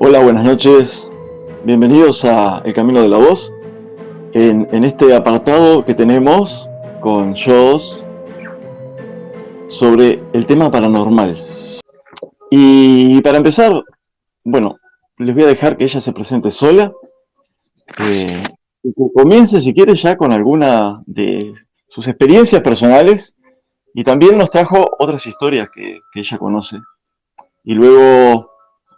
Hola, buenas noches. Bienvenidos a El Camino de la Voz. En este apartado que tenemos con shows sobre el tema paranormal. Y para empezar, bueno, les voy a dejar que ella se presente sola. Y que comience, si quiere, ya con alguna de sus experiencias personales. Y también nos trajo otras historias que ella conoce. Y luego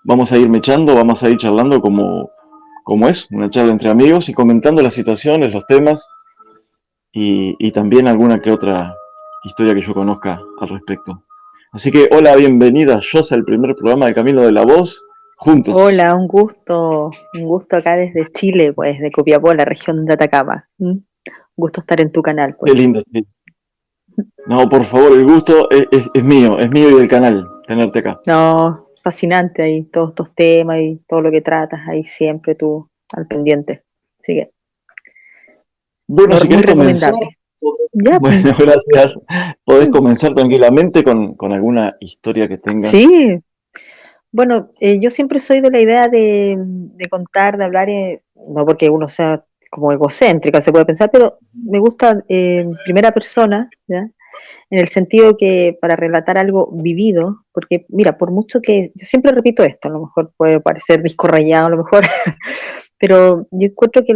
vamos a ir mechando, vamos a ir charlando como es, una charla entre amigos y comentando las situaciones, los temas y también alguna que otra historia que yo conozca al respecto. Así que hola, bienvenida, Josa, al primer programa de Camino de la Voz, juntos. Hola, un gusto acá desde Chile, pues, de Copiapó, la región de Atacama. Un gusto estar en tu canal, Qué pues. lindo. Sí. No, por favor, el gusto es mío y del canal tenerte acá. No, fascinante ahí, todos estos temas y todo lo que tratas ahí siempre tú al pendiente. Así que, Bueno, si muy querés comenzar, recomendable. Ya, pues, bueno, gracias. Podés mm, comenzar tranquilamente con alguna historia que tengas. sí. Bueno, yo siempre soy de la idea de contar, de hablar, no porque uno sea como egocéntrica, se puede pensar, pero me gusta en primera persona, ¿ya? En el sentido que para relatar algo vivido, porque mira, por mucho que, yo siempre repito esto, a lo mejor puede parecer disco rayado, a lo mejor, pero yo encuentro que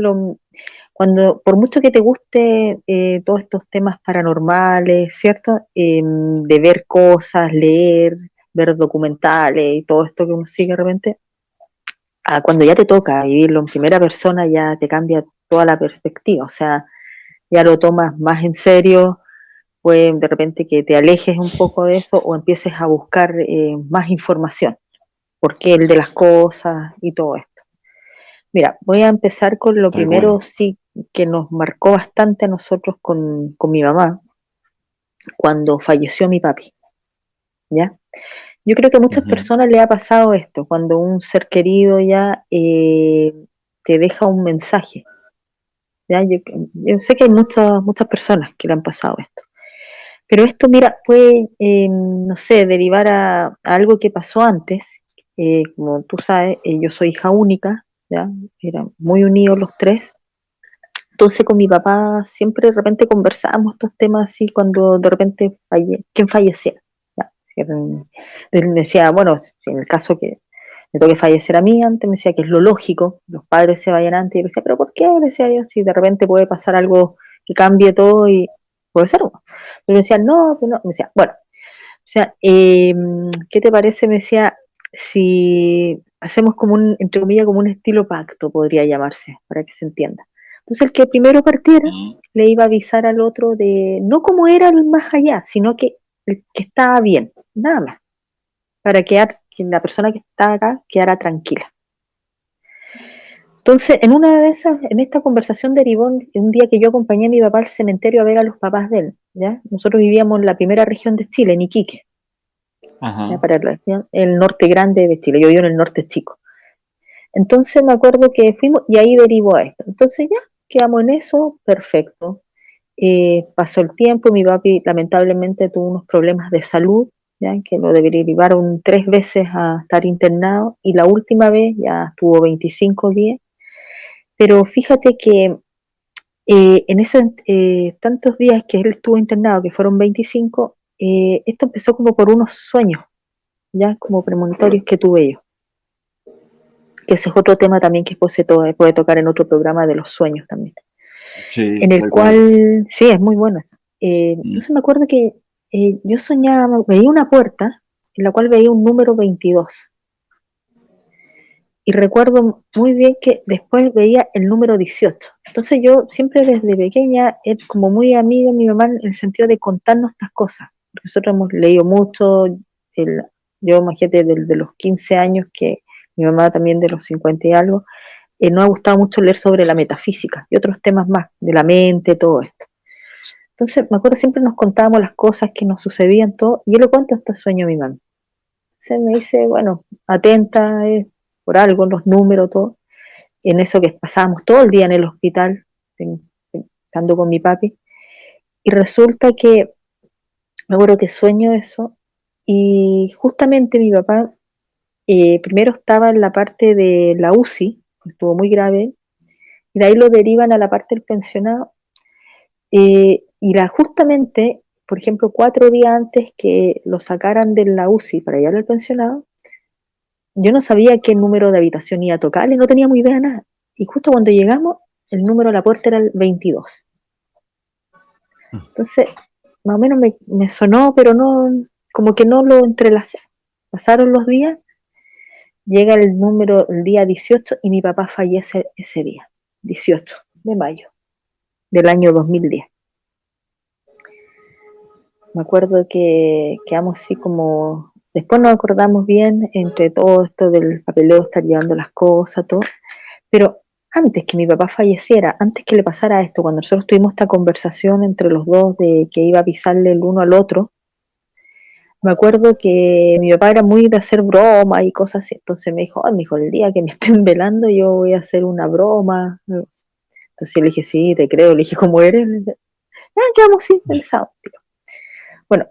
por mucho que te guste todos estos temas paranormales, ¿cierto? De ver cosas, leer, ver documentales y todo esto que uno sigue de repente, cuando ya te toca vivirlo en primera persona ya te cambia toda la perspectiva, o sea, ya lo tomas más en serio, puede de repente que te alejes un poco de eso o empieces a buscar más información, por qué el de las cosas y todo esto. Mira, voy a empezar con lo Tal cual. primero, sí, que nos marcó bastante a nosotros con mi mamá, cuando falleció mi papi, ¿ya? Yo creo que a muchas Ujú. personas le ha pasado esto, cuando un ser querido ya te deja un mensaje, ¿ya? Yo sé que hay muchas personas que le han pasado esto. Pero esto, mira, puede, no sé, derivar a algo que pasó antes. Como tú sabes, yo soy hija única, ¿ya? Eran muy unidos los tres. Entonces con mi papá siempre de repente conversábamos estos temas así cuando de repente ¿quién fallecía? ¿Ya? Él me decía, bueno, si en el caso que me toque fallecer a mí antes, me decía que es lo lógico, los padres se vayan antes, y yo decía, pero ¿por qué? Le decía yo, si de repente puede pasar algo que cambie todo y puede ser. ¿No? Pero me decía, no, pues no, me decía, bueno, o sea, ¿qué te parece? Me decía, si hacemos como entre comillas, como un estilo pacto, podría llamarse, para que se entienda. Entonces, el que primero partiera le iba a avisar al otro de, no cómo era el más allá, sino que el que estaba bien, nada más, para que la persona que está acá quedara tranquila. Entonces, en una de esas, en esta conversación derivó un día que yo acompañé a mi papá al cementerio a ver a los papás de él, ¿ya? Nosotros vivíamos en la primera región de Chile, en Iquique, ¿ya? Ajá. Para la región, el norte grande de Chile, yo vivo en el norte chico. Entonces me acuerdo que fuimos y ahí derivó a esto. Entonces ya quedamos en eso, perfecto. Pasó el tiempo, mi papi lamentablemente tuvo unos problemas de salud, ya que lo derivaron 3 veces a estar internado y la última vez ya estuvo 25 días. Pero fíjate que en esos tantos días que él estuvo internado, que fueron 25, esto empezó como por unos sueños, ya como premonitorios que tuve yo. Que ese es otro tema también que puede tocar en otro programa de los sueños también. Sí, En el tal cual. cual, sí, es muy bueno. Entonces me acuerdo que yo soñaba, veía una puerta en la cual veía un número 22. Y recuerdo muy bien que después veía el número 18. Entonces yo siempre desde pequeña, como muy amiga de mi mamá en el sentido de contarnos estas cosas. Porque nosotros hemos leído mucho, el, yo imagínate de los 15 años que mi mamá también de los 50 y algo, nos ha gustado mucho leer sobre la metafísica y otros temas más, de la mente, todo esto. Entonces me acuerdo siempre nos contábamos las cosas que nos sucedían, todo, y yo le cuento este sueño a mi mamá. Se me dice, bueno, atenta por algo, los números, todo en eso que pasábamos todo el día en el hospital, estando con mi papi, y resulta que me acuerdo que sueño eso, y justamente mi papá primero estaba en la parte de la UCI, estuvo muy grave, y de ahí lo derivan a la parte del pensionado, justamente, por ejemplo, 4 días antes que lo sacaran de la UCI para llevarlo al pensionado, yo no sabía qué número de habitación iba a tocar y no teníamos idea de nada. Y justo cuando llegamos, el número de la puerta era el 22. Entonces, más o menos me sonó, pero no, como que no lo entrelacé. Pasaron los días, llega el número, el día 18, y mi papá fallece ese día, 18 de mayo del año 2010. Me acuerdo que quedamos así como, después nos acordamos bien entre todo esto del papeleo, estar llevando las cosas, todo, pero antes que mi papá falleciera, antes que le pasara esto, cuando nosotros tuvimos esta conversación entre los dos de que iba a avisarle el uno al otro, me acuerdo que mi papá era muy de hacer bromas y cosas así, entonces me dijo, mijo, el día que me estén velando yo voy a hacer una broma. Entonces yo le dije, sí, te creo, le dije, ¿cómo eres? Quedamos sí, el sábado. Bueno,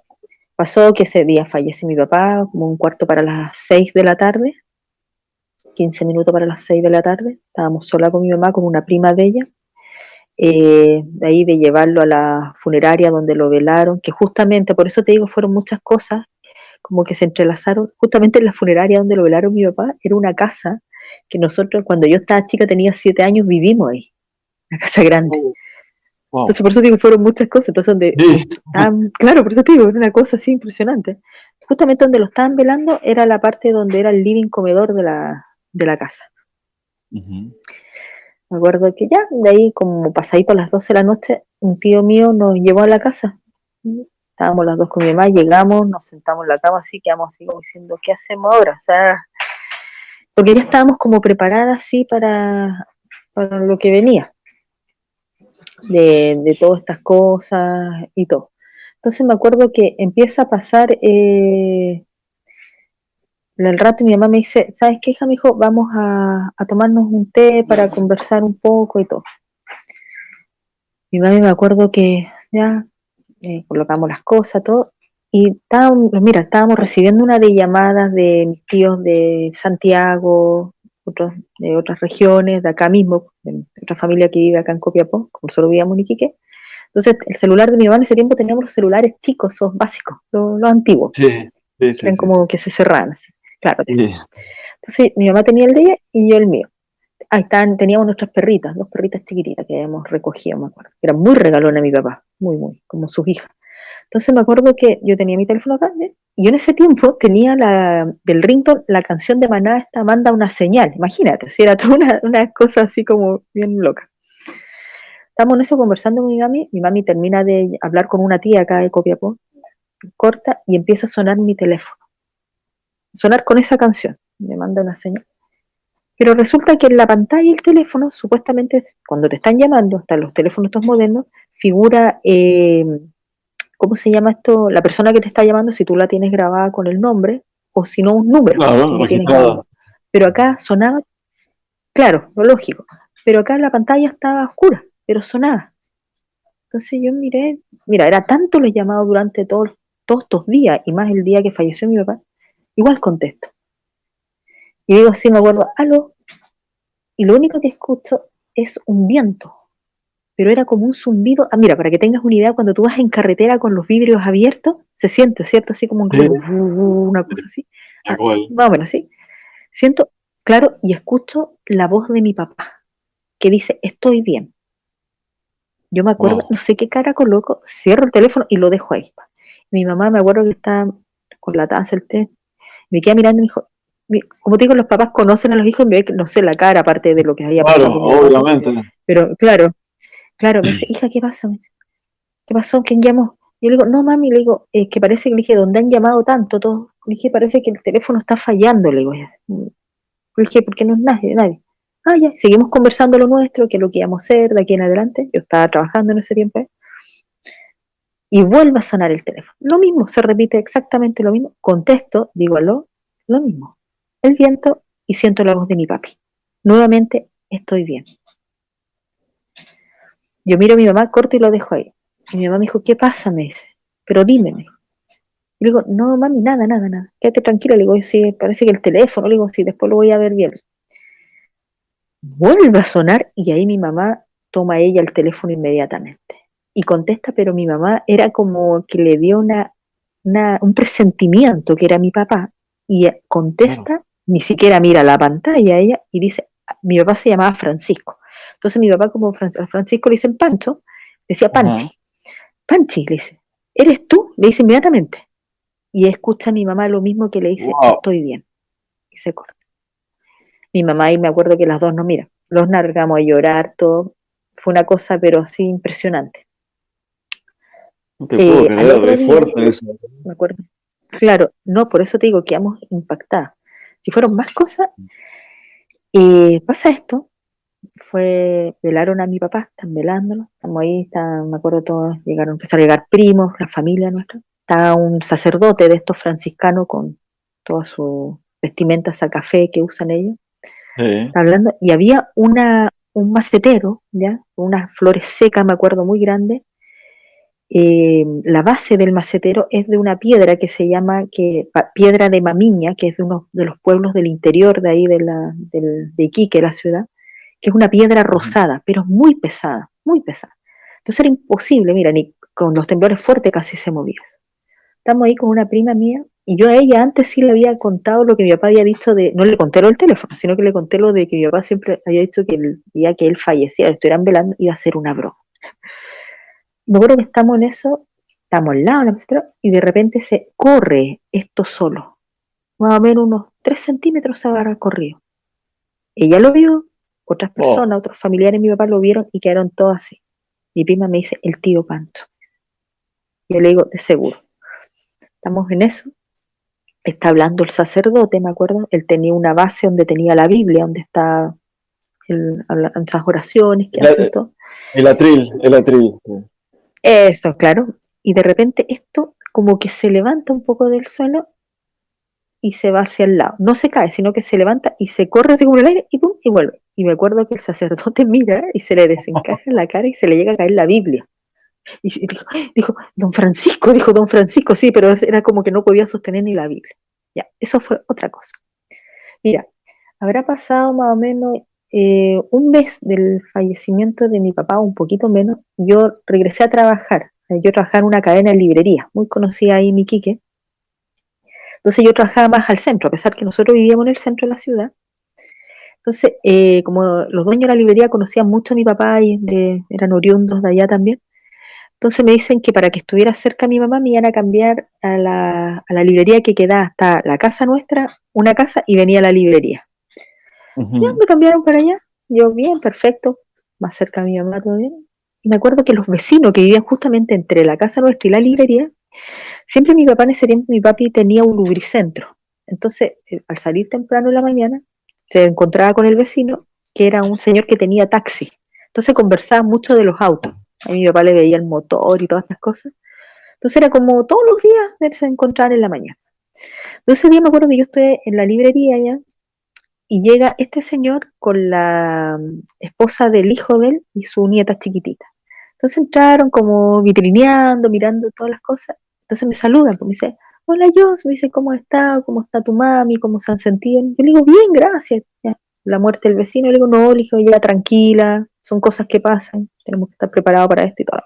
pasó que ese día fallece mi papá, como un cuarto para las 6 de la tarde, 15 minutos para las 6 de la tarde, estábamos sola con mi mamá, con una prima de ella, de ahí de llevarlo a la funeraria donde lo velaron, que justamente, por eso te digo, fueron muchas cosas, como que se entrelazaron, justamente en la funeraria donde lo velaron mi papá, era una casa que nosotros, cuando yo estaba chica, tenía 7 años, vivimos ahí, una casa grande. Oh, wow. Entonces, por eso digo, fueron muchas cosas. Entonces, Sí. claro, por eso te digo, era una cosa así impresionante. Justamente donde lo estaban velando era la parte donde era el living comedor de la casa. Ujú. Me acuerdo que ya, de ahí, como pasadito a las 12 de la noche, un tío mío nos llevó a la casa. Estábamos las dos con mi mamá, llegamos, nos sentamos en la cama, así, quedamos así como diciendo, ¿qué hacemos ahora? O sea, porque ya estábamos como preparadas así para lo que venía, de todas estas cosas y todo. Entonces me acuerdo que empieza a pasar el rato y mi mamá me dice, ¿sabes qué, hija? Me dijo, vamos a tomarnos un té para conversar un poco y todo. Mi mamá me acuerdo que ya colocamos las cosas, todo, y estábamos recibiendo una de llamadas de mis tíos de Santiago, otros de otras regiones, de acá mismo, de otra familia que vive acá en Copiapó, como solo vivíamos en Iquique. Entonces, el celular de mi mamá en ese tiempo teníamos los celulares chicos, esos básicos, los antiguos, Sí, sí, que sí, eran sí, sí. como que se cerraban así. Claro, de eso. Sí. Entonces, mi mamá tenía el de ella y yo el mío. Ahí estaban, teníamos nuestras perritas, dos perritas chiquititas que habíamos recogido, me acuerdo. Era muy regalona mi papá, muy, muy, como sus hijas. Entonces me acuerdo que yo tenía mi teléfono acá, ¿eh? Y yo en ese tiempo tenía del ringtone la canción de Maná, esta Manda una señal, imagínate, si era toda una cosa así como bien loca. Estamos en eso conversando con mi mami termina de hablar con una tía acá de Copiapó, corta y empieza a sonar mi teléfono, sonar con esa canción, me manda una señal. Pero resulta que en la pantalla del teléfono, supuestamente, cuando te están llamando, hasta los teléfonos estos modernos, figura, ¿cómo se llama esto? La persona que te está llamando, si tú la tienes grabada con el nombre, o si no, un número, tú Claro, lo tienes registrada. grabado. Pero acá sonaba, claro, lo lógico, pero acá la pantalla estaba oscura, pero sonaba. Entonces yo miré, mira, era tanto los llamados durante todos estos días, y más el día que falleció mi papá, igual contesto. Y digo así, me acuerdo, aló, y lo único que escucho es un viento, pero era como un zumbido. Mira, para que tengas una idea, cuando tú vas en carretera con los vidrios abiertos, se siente, ¿cierto? Así como un Sí, ruido, una cosa así. tal cual. Más o menos, ¿sí? Siento, claro, y escucho la voz de mi papá, que dice, estoy bien. Yo me acuerdo, Wow. no sé qué cara coloco, cierro el teléfono y lo dejo ahí. Mi mamá me acuerdo que está con la taza del té, me queda mirando y me dijo, como te digo, los papás conocen a los hijos y me ve, no sé, la cara, aparte de lo que había Claro, pasado con mi papá, todo. obviamente. Pero claro, me dice, hija, ¿qué pasa? Me dice, ¿qué pasó? ¿Quién llamó? Yo le digo, no, mami, le digo, que parece que le dije, ¿dónde han llamado tanto todos? Le dije, parece que el teléfono está fallando, le digo, ya. Le dije, ¿por qué no es nadie? Ah, ya, seguimos conversando lo nuestro, que es lo que íbamos a hacer de aquí en adelante. Yo estaba trabajando en ese tiempo, y vuelve a sonar el teléfono. Lo mismo, se repite exactamente lo mismo. Contesto, digo aló, lo mismo. El viento y siento la voz de mi papi. Nuevamente, estoy bien. Yo miro a mi mamá, corto y lo dejo ahí. Y mi mamá me dijo, ¿qué pasa? Me dice, pero dime. Y le digo, no, mami, nada, nada, nada. Quédate tranquila. Le digo, sí, parece que el teléfono, le digo, sí, después lo voy a ver bien. Vuelve a sonar y ahí mi mamá toma ella el teléfono inmediatamente. Y contesta, pero mi mamá era como que le dio un presentimiento que era mi papá. Y claro. contesta, ni siquiera mira la pantalla ella, y dice, mi papá se llamaba Francisco. Entonces mi papá, como a Francisco le dicen Pancho, decía Panchi. Ajá. Panchi, le dice, ¿eres tú? Le dice inmediatamente. Y escucha a mi mamá lo mismo que le dice, Wow. estoy bien. Y se corta. Mi mamá, y me acuerdo que las dos nos miran, los largamos a llorar, todo. Fue una cosa, pero así impresionante. No te puedo Al creer, otro es día, fuerte eso. me acuerdo, claro, no, por eso te digo, quedamos impactadas. Si fueron más cosas, pasa esto, velaron a mi papá, están velándolo, estamos ahí, me acuerdo todos, empezaron a llegar primos, la familia nuestra, está un sacerdote de estos franciscanos con toda su vestimenta a café que usan ellos, Sí. hablando, y había un macetero, ¿ya? Unas flores secas, me acuerdo, muy grandes. La base del macetero es de una piedra que se llama piedra de Mamiña, que es de uno de los pueblos del interior de ahí de Iquique, la ciudad, que es una piedra Ujú. rosada, pero es muy pesada, muy pesada. Entonces era imposible, mira, ni con los temblores fuertes casi se movía. Estamos ahí con una prima mía, y yo a ella antes sí le había contado lo que mi papá había dicho no le conté lo del teléfono, sino que le conté lo de que mi papá siempre había dicho que el día que él falleciera, lo estuvieran velando, iba a ser una broma. Me acuerdo que estamos en eso, estamos al lado de la maestra, y de repente se corre esto solo, más o menos unos 3 centímetros se habrá corrido. Ella lo vio, otras Wow. personas, otros familiares de mi papá lo vieron y quedaron todos así. Mi prima me dice, el tío Pancho. Yo le digo, de seguro. Estamos en eso, está hablando el sacerdote, me acuerdo, él tenía una base donde tenía la Biblia, donde está esas oraciones que El, hacen todo. el atril, el atril. Sí. Eso, claro. Y de repente esto como que se levanta un poco del suelo y se va hacia el lado. No se cae, sino que se levanta y se corre así como el aire y pum, y vuelve. Y me acuerdo que el sacerdote mira y se le desencaja en la cara y se le llega a caer la Biblia. Y dijo, don Francisco, sí, pero era como que no podía sostener ni la Biblia. Ya, eso fue otra cosa. Mira, habrá pasado más o menos un mes del fallecimiento de mi papá, un poquito menos. Yo regresé a trabajar. Yo trabajaba en una cadena de librería, muy conocida ahí en Iquique. Entonces yo trabajaba más al centro, a pesar que nosotros vivíamos en el centro de la ciudad. Entonces, como los dueños de la librería conocían mucho a mi papá y eran oriundos de allá también, entonces me dicen que para que estuviera cerca a mi mamá me iban a cambiar a la librería que queda hasta la casa nuestra, una casa, y venía a la librería. Ya Ujú. me cambiaron para allá, yo bien, perfecto, más cerca a mi mamá, todo bien. Y me acuerdo que los vecinos que vivían justamente entre la casa nuestra y la librería, siempre mi papá en ese tiempo, mi papi tenía un lubricentro. Entonces, al salir temprano en la mañana, se encontraba con el vecino, que era un señor que tenía taxi. Entonces conversaba mucho de los autos. A mi papá le veía el motor y todas estas cosas. Entonces era como todos los días se encontraban en la mañana. Entonces ese día me acuerdo que yo estoy en la librería ya, y llega este señor con la esposa del hijo de él y su nieta chiquitita. Entonces entraron como vitrineando, mirando todas las cosas. Entonces me saludan, pues me dice, hola Jos, me dice, ¿cómo está? ¿Cómo está tu mami? ¿Cómo se han sentido? Yo le digo, bien, gracias. Ya. La muerte del vecino, le digo, no, le digo, ya tranquila, son cosas que pasan, tenemos que estar preparados para esto y todo.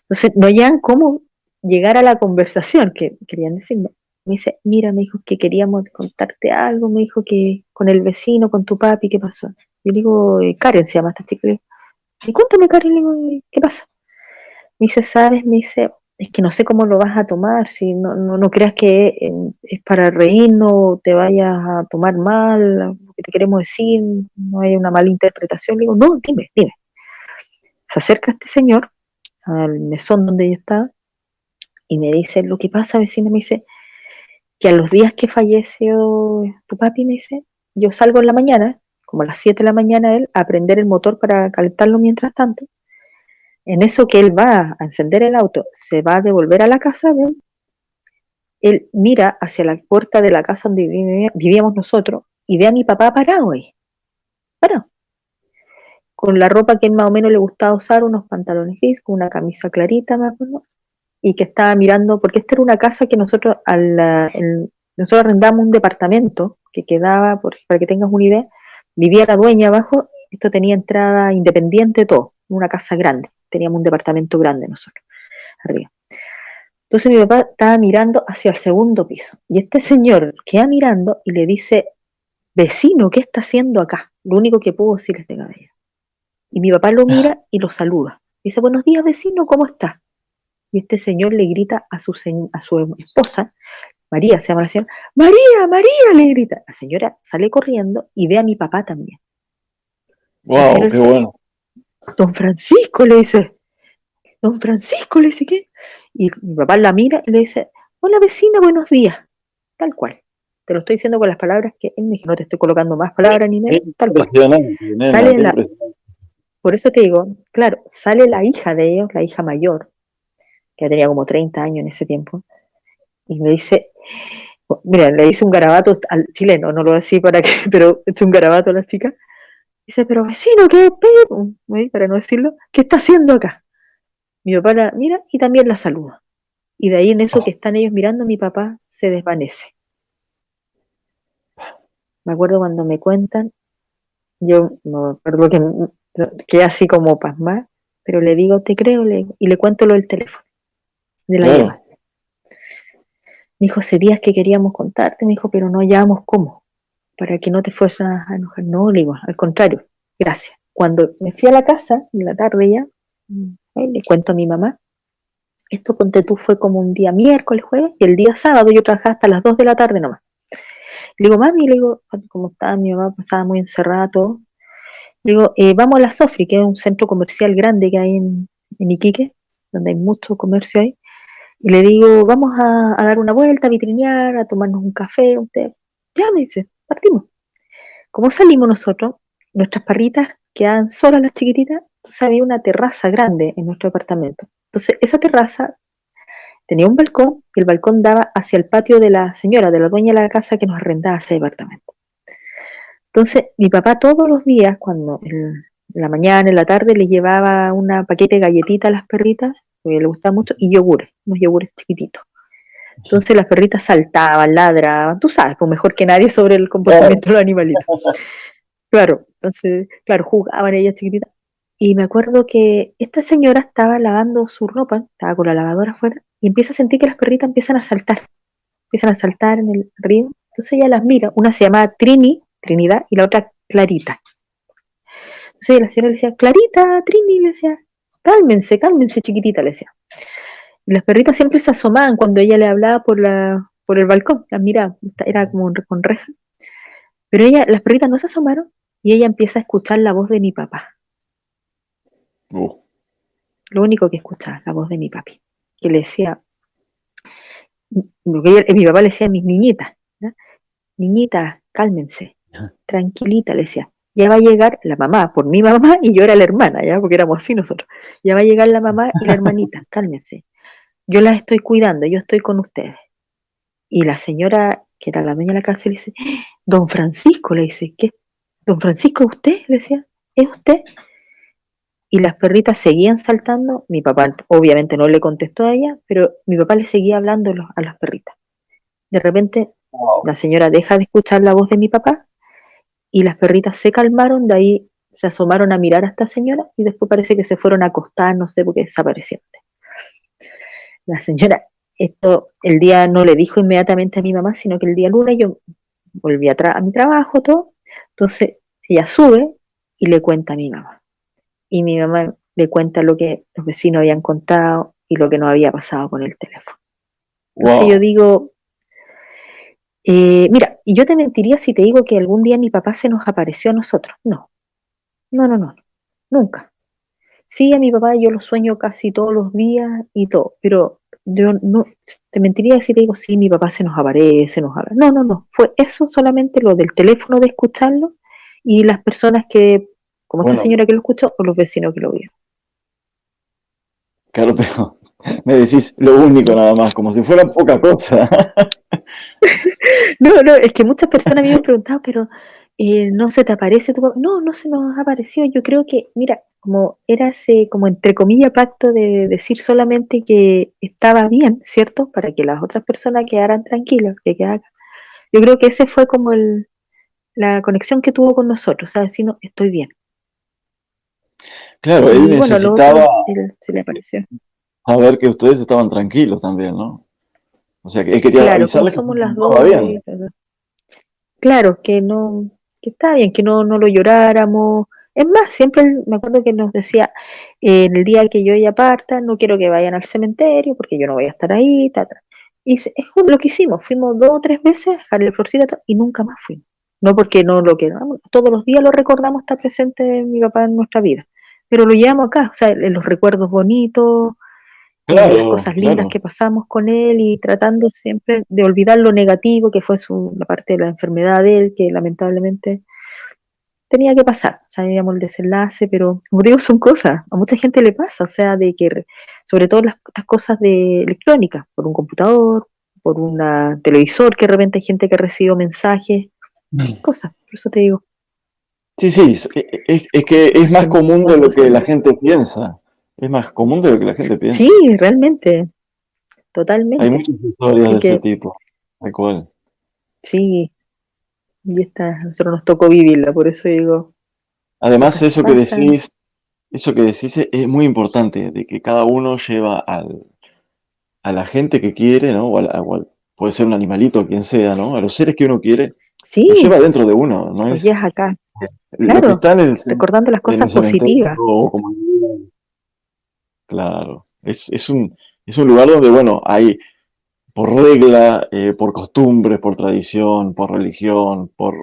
Entonces no hallaban cómo llegar a la conversación que querían decirme. Me dice, mira, me dijo que queríamos contarte algo, me dijo que con el vecino, con tu papi, ¿qué pasó? Yo le digo, Karen se llama esta chica. Le digo, y cuéntame, Karen, le digo, ¿qué pasa? Me dice, ¿sabes? Me dice, es que no sé cómo lo vas a tomar, si no creas que es para reírnos, o te vayas a tomar mal, lo que te queremos decir, no hay una mala interpretación. Le digo, no, dime, dime. Se acerca este señor al mesón donde yo estaba y me dice, lo que pasa, vecina, me dice, que a los días que falleció tu papi, me dice, yo salgo en la mañana, como a las 7 de la mañana él, a prender el motor para calentarlo mientras tanto. En eso que él va a encender el auto, se va a devolver a la casa de él, él mira hacia la puerta de la casa donde vivíamos nosotros y ve a mi papá parado ahí, parado, con la ropa que él más o menos le gustaba usar, unos pantalones gris, con una camisa clarita, me acuerdo, y que estaba mirando, porque esta era una casa que nosotros arrendamos un departamento que quedaba, para que tengas una idea, vivía la dueña abajo, esto tenía entrada independiente, todo, una casa grande, teníamos un departamento grande nosotros, arriba. Entonces mi papá estaba mirando hacia el segundo piso, y este señor queda mirando y le dice, vecino, ¿qué está haciendo acá? Lo único que puedo decir es de cabello. Y mi papá lo mira y lo saluda. Dice, buenos días, vecino, ¿cómo está? Y este señor le grita a su esposa, María, se llama la señora, María, María, le grita. La señora sale corriendo y ve a mi papá también. La Wow, señora le qué dice, bueno. don Francisco, le dice, don Francisco, le dice, ¿qué? Y mi papá la mira y le dice, hola vecina, buenos días. Tal cual. Te lo estoy diciendo con las palabras que él me dijo, no te estoy colocando más palabras ni Qué menos, tal cual. impresionante, nena, Sale qué la, impresionante. por eso te digo, claro, sale la hija de ellos, la hija mayor, que tenía como 30 años en ese tiempo, y me dice, mira, le dice un garabato al chileno, no lo voy a decir para que, pero es un garabato a la chica. Dice, pero vecino, ¿qué pedo? Para no decirlo, ¿qué está haciendo acá? Mi papá la mira y también la saluda. Y de ahí en eso que están ellos mirando, mi papá se desvanece. Me acuerdo cuando me cuentan, yo no me acuerdo que quedé así como pasmada, pero le digo, te creo, y le cuento lo del teléfono, de la llamada. Claro, Me dijo, hace días que queríamos contarte, me dijo, pero no hallábamos cómo, para que no te fueras a enojar. No, le digo, al contrario, gracias. Cuando me fui a la casa, en la tarde ya, le cuento a mi mamá, esto ponte tú fue como un día miércoles, jueves, y el día sábado yo trabajaba hasta las 2 de la tarde nomás. Le digo, mami, le digo, como estaba mi mamá, estaba muy encerrada todo, le digo, vamos a la Sofri, que es un centro comercial grande que hay en Iquique, donde hay mucho comercio ahí, y le digo, vamos a dar una vuelta, a vitrinear, a tomarnos un café, un té. Ya me dice, partimos. Como salimos nosotros, nuestras perritas quedan solas las chiquititas, entonces había una terraza grande en nuestro departamento. Entonces esa terraza tenía un balcón y el balcón daba hacia el patio de la señora, de la dueña de la casa que nos arrendaba ese departamento. Entonces mi papá todos los días, en la mañana, en la tarde, le llevaba una paquete de galletitas a las perritas, porque le gustaba mucho, y yogures, unos yogures chiquititos. Entonces las perritas saltaban, ladraban, tú sabes, pues mejor que nadie sobre el claro. comportamiento de los animalitos. Claro, entonces, claro, jugaban ellas chiquititas. Y me acuerdo que esta señora estaba lavando su ropa, estaba con la lavadora afuera, y empieza a sentir que las perritas empiezan a saltar en el río. Entonces ella las mira, una se llama Trinidad, y la otra Clarita. Entonces la señora le decía, Clarita, Trini, le decía, cálmense, cálmense, chiquitita, le decía. Y las perritas siempre se asomaban cuando ella le hablaba por el balcón, las miraba, era como con reja. Pero las perritas no se asomaron y ella empieza a escuchar la voz de mi papá. Uh, Lo único que escuchaba, la voz de mi papi, que le decía, mi papá le decía a mis niñitas, ¿no? Niñitas, cálmense, tranquilita, le decía, ya va a llegar la mamá, por mi mamá y yo era la hermana, ya, porque éramos así nosotros, ya va a llegar la mamá y la hermanita, cálmense, yo las estoy cuidando, yo estoy con ustedes. Y la señora, que era la dueña de la casa, le dice, don Francisco, le dice, ¿qué? ¿Don Francisco usted? Le decía, ¿es usted? Y las perritas seguían saltando, mi papá obviamente no le contestó a ella, pero mi papá le seguía hablando a las perritas. De repente wow. la señora deja de escuchar la voz de mi papá y las perritas se calmaron, de ahí se asomaron a mirar a esta señora y después parece que se fueron a acostar, no sé, porque desaparecieron. La señora, esto el día no le dijo inmediatamente a mi mamá, sino que el día lunes yo volví a mi trabajo, todo, entonces ella sube y le cuenta a mi mamá. Y mi mamá le cuenta lo que los vecinos habían contado y lo que nos había pasado con el teléfono. Entonces yo Wow. digo, mira, y yo te mentiría si te digo que algún día mi papá se nos apareció a nosotros. No, no, no, no, nunca. Sí, a mi papá yo lo sueño casi todos los días y todo, pero yo no, te mentiría si te digo, sí, mi papá se nos aparece, nos habla. No, no, no, fue eso solamente lo del teléfono de escucharlo y las personas que, como esta Bueno, señora que lo escuchó, o los vecinos que lo vieron. claro, pero me decís lo único nada más, como si fuera poca cosa. No, no, es que muchas personas me han preguntado, pero ¿no se te aparece tu papá? No, no se nos ha aparecido. Yo creo que, mira, como era ese, como entre comillas, pacto de decir solamente que estaba bien, ¿cierto? Para que las otras personas quedaran tranquilas, que quedaran. Yo creo que ese fue como la conexión que tuvo con nosotros, o sea, decir, no, estoy bien. Claro, él Y bueno, lo necesitaba otro, él se le apareció. saber que ustedes estaban tranquilos también, ¿no? O sea, que él quería Claro, como avisarle que somos las estaba dos, bien. claro, que no, que está bien, que no lo lloráramos. Es más, siempre me acuerdo que nos decía, en el día que yo ella parta, no quiero que vayan al cementerio, porque yo no voy a estar ahí, ta, ta. Y es lo que hicimos, fuimos 2 o 3 veces a dejarle florcita y nunca más fuimos. No porque no lo queramos, todos los días lo recordamos, está presente mi papá en nuestra vida, pero lo llevamos acá, o sea, en los recuerdos bonitos, las Claro, cosas lindas claro. que pasamos con él y tratando siempre de olvidar lo negativo que fue la parte de la enfermedad de él, que lamentablemente tenía que pasar. Sabíamos el desenlace, pero como digo, son cosas, a mucha gente le pasa, o sea, de que sobre todo estas cosas de electrónicas, por un computador, por un televisor, que de repente hay gente que recibe mensajes, cosas, por eso te digo, Sí, sí, es que es más común de son lo que cosas. la gente piensa. Es más común de lo que la gente Sí, piensa. realmente, Hay totalmente. muchas historias de Así ese que tipo, tal cual. sí, y esta, a nosotros nos tocó vivirla, por eso digo, Además, cosas que pasan. eso que decís es muy importante, de que cada uno lleva a la gente que quiere, ¿no? Puede ser un animalito, quien sea, ¿no? A los seres que uno quiere, los Sí, lleva dentro de uno, ¿no? los Es llevas acá, lo que claro, está recordando las en el cosas cementerio, positivas, o como claro. Es un lugar donde, bueno, hay por regla, por costumbre, por tradición, por religión, por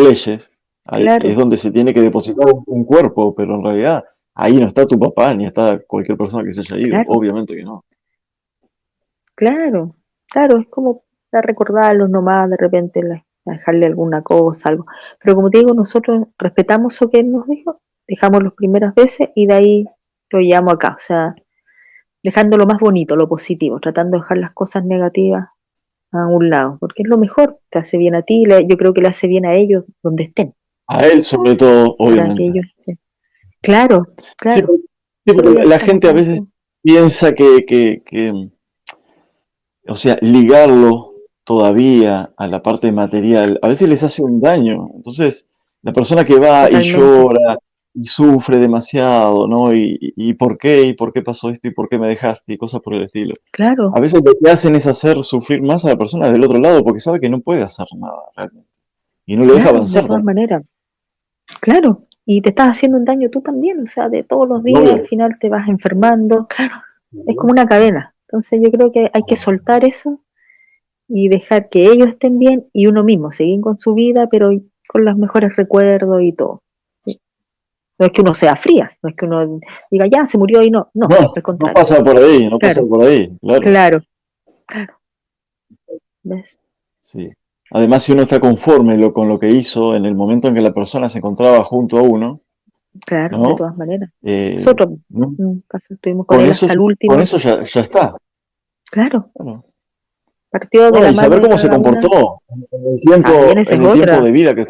leyes, es claro, donde se tiene que depositar un cuerpo, pero en realidad ahí no está tu papá ni está cualquier persona que se haya ido, claro, obviamente que no. claro, claro, es como para recordarlos nomás, de repente dejarle alguna cosa, algo. Pero como te digo, nosotros respetamos lo que él nos dijo, dejamos las primeras veces y de ahí lo llevamos acá, o sea, dejando lo más bonito, lo positivo, tratando de dejar las cosas negativas a un lado, porque es lo mejor, te hace bien a ti, yo creo que le hace bien a ellos donde estén, A él sobre todo, para que obviamente. ellos estén. Claro, Sí, claro, sí, solo porque ya la estamos gente a acá. veces piensa o sea, ligarlo todavía a la parte material, a veces les hace un daño. Entonces, la persona que va y Totalmente, llora y sufre demasiado, ¿no? Y por qué, y por qué pasó esto, y por qué me dejaste, y cosas por el estilo. claro, A veces lo que hacen es hacer sufrir más a la persona del otro lado porque sabe que no puede hacer nada realmente. Y no lo deja claro, de avanzar todas tampoco. maneras, claro, y te estás haciendo un daño tú también, o sea, de todos los días al Obvio. final te vas enfermando, claro, es como una cadena. Entonces yo creo que hay que soltar eso y dejar que ellos estén bien y uno mismo seguir con su vida, pero con los mejores recuerdos y todo. Sí. No es que uno sea fría, no es que uno diga, ya, se murió y no, no, No, al no contrario. pasa por ahí, no pasa Claro, por ahí, claro. claro, claro, ¿ves? Sí. Además, si uno está conforme con lo que hizo en el momento en que la persona se encontraba junto a uno, Claro, de ¿no? todas maneras. Eh, Nosotros, ¿no? caso estuvimos con él hasta el Con último, eso ya está. claro, Claro. partió de No, la y mano saber de cómo se cada una, comportó también esa es en el tiempo otra, de vida que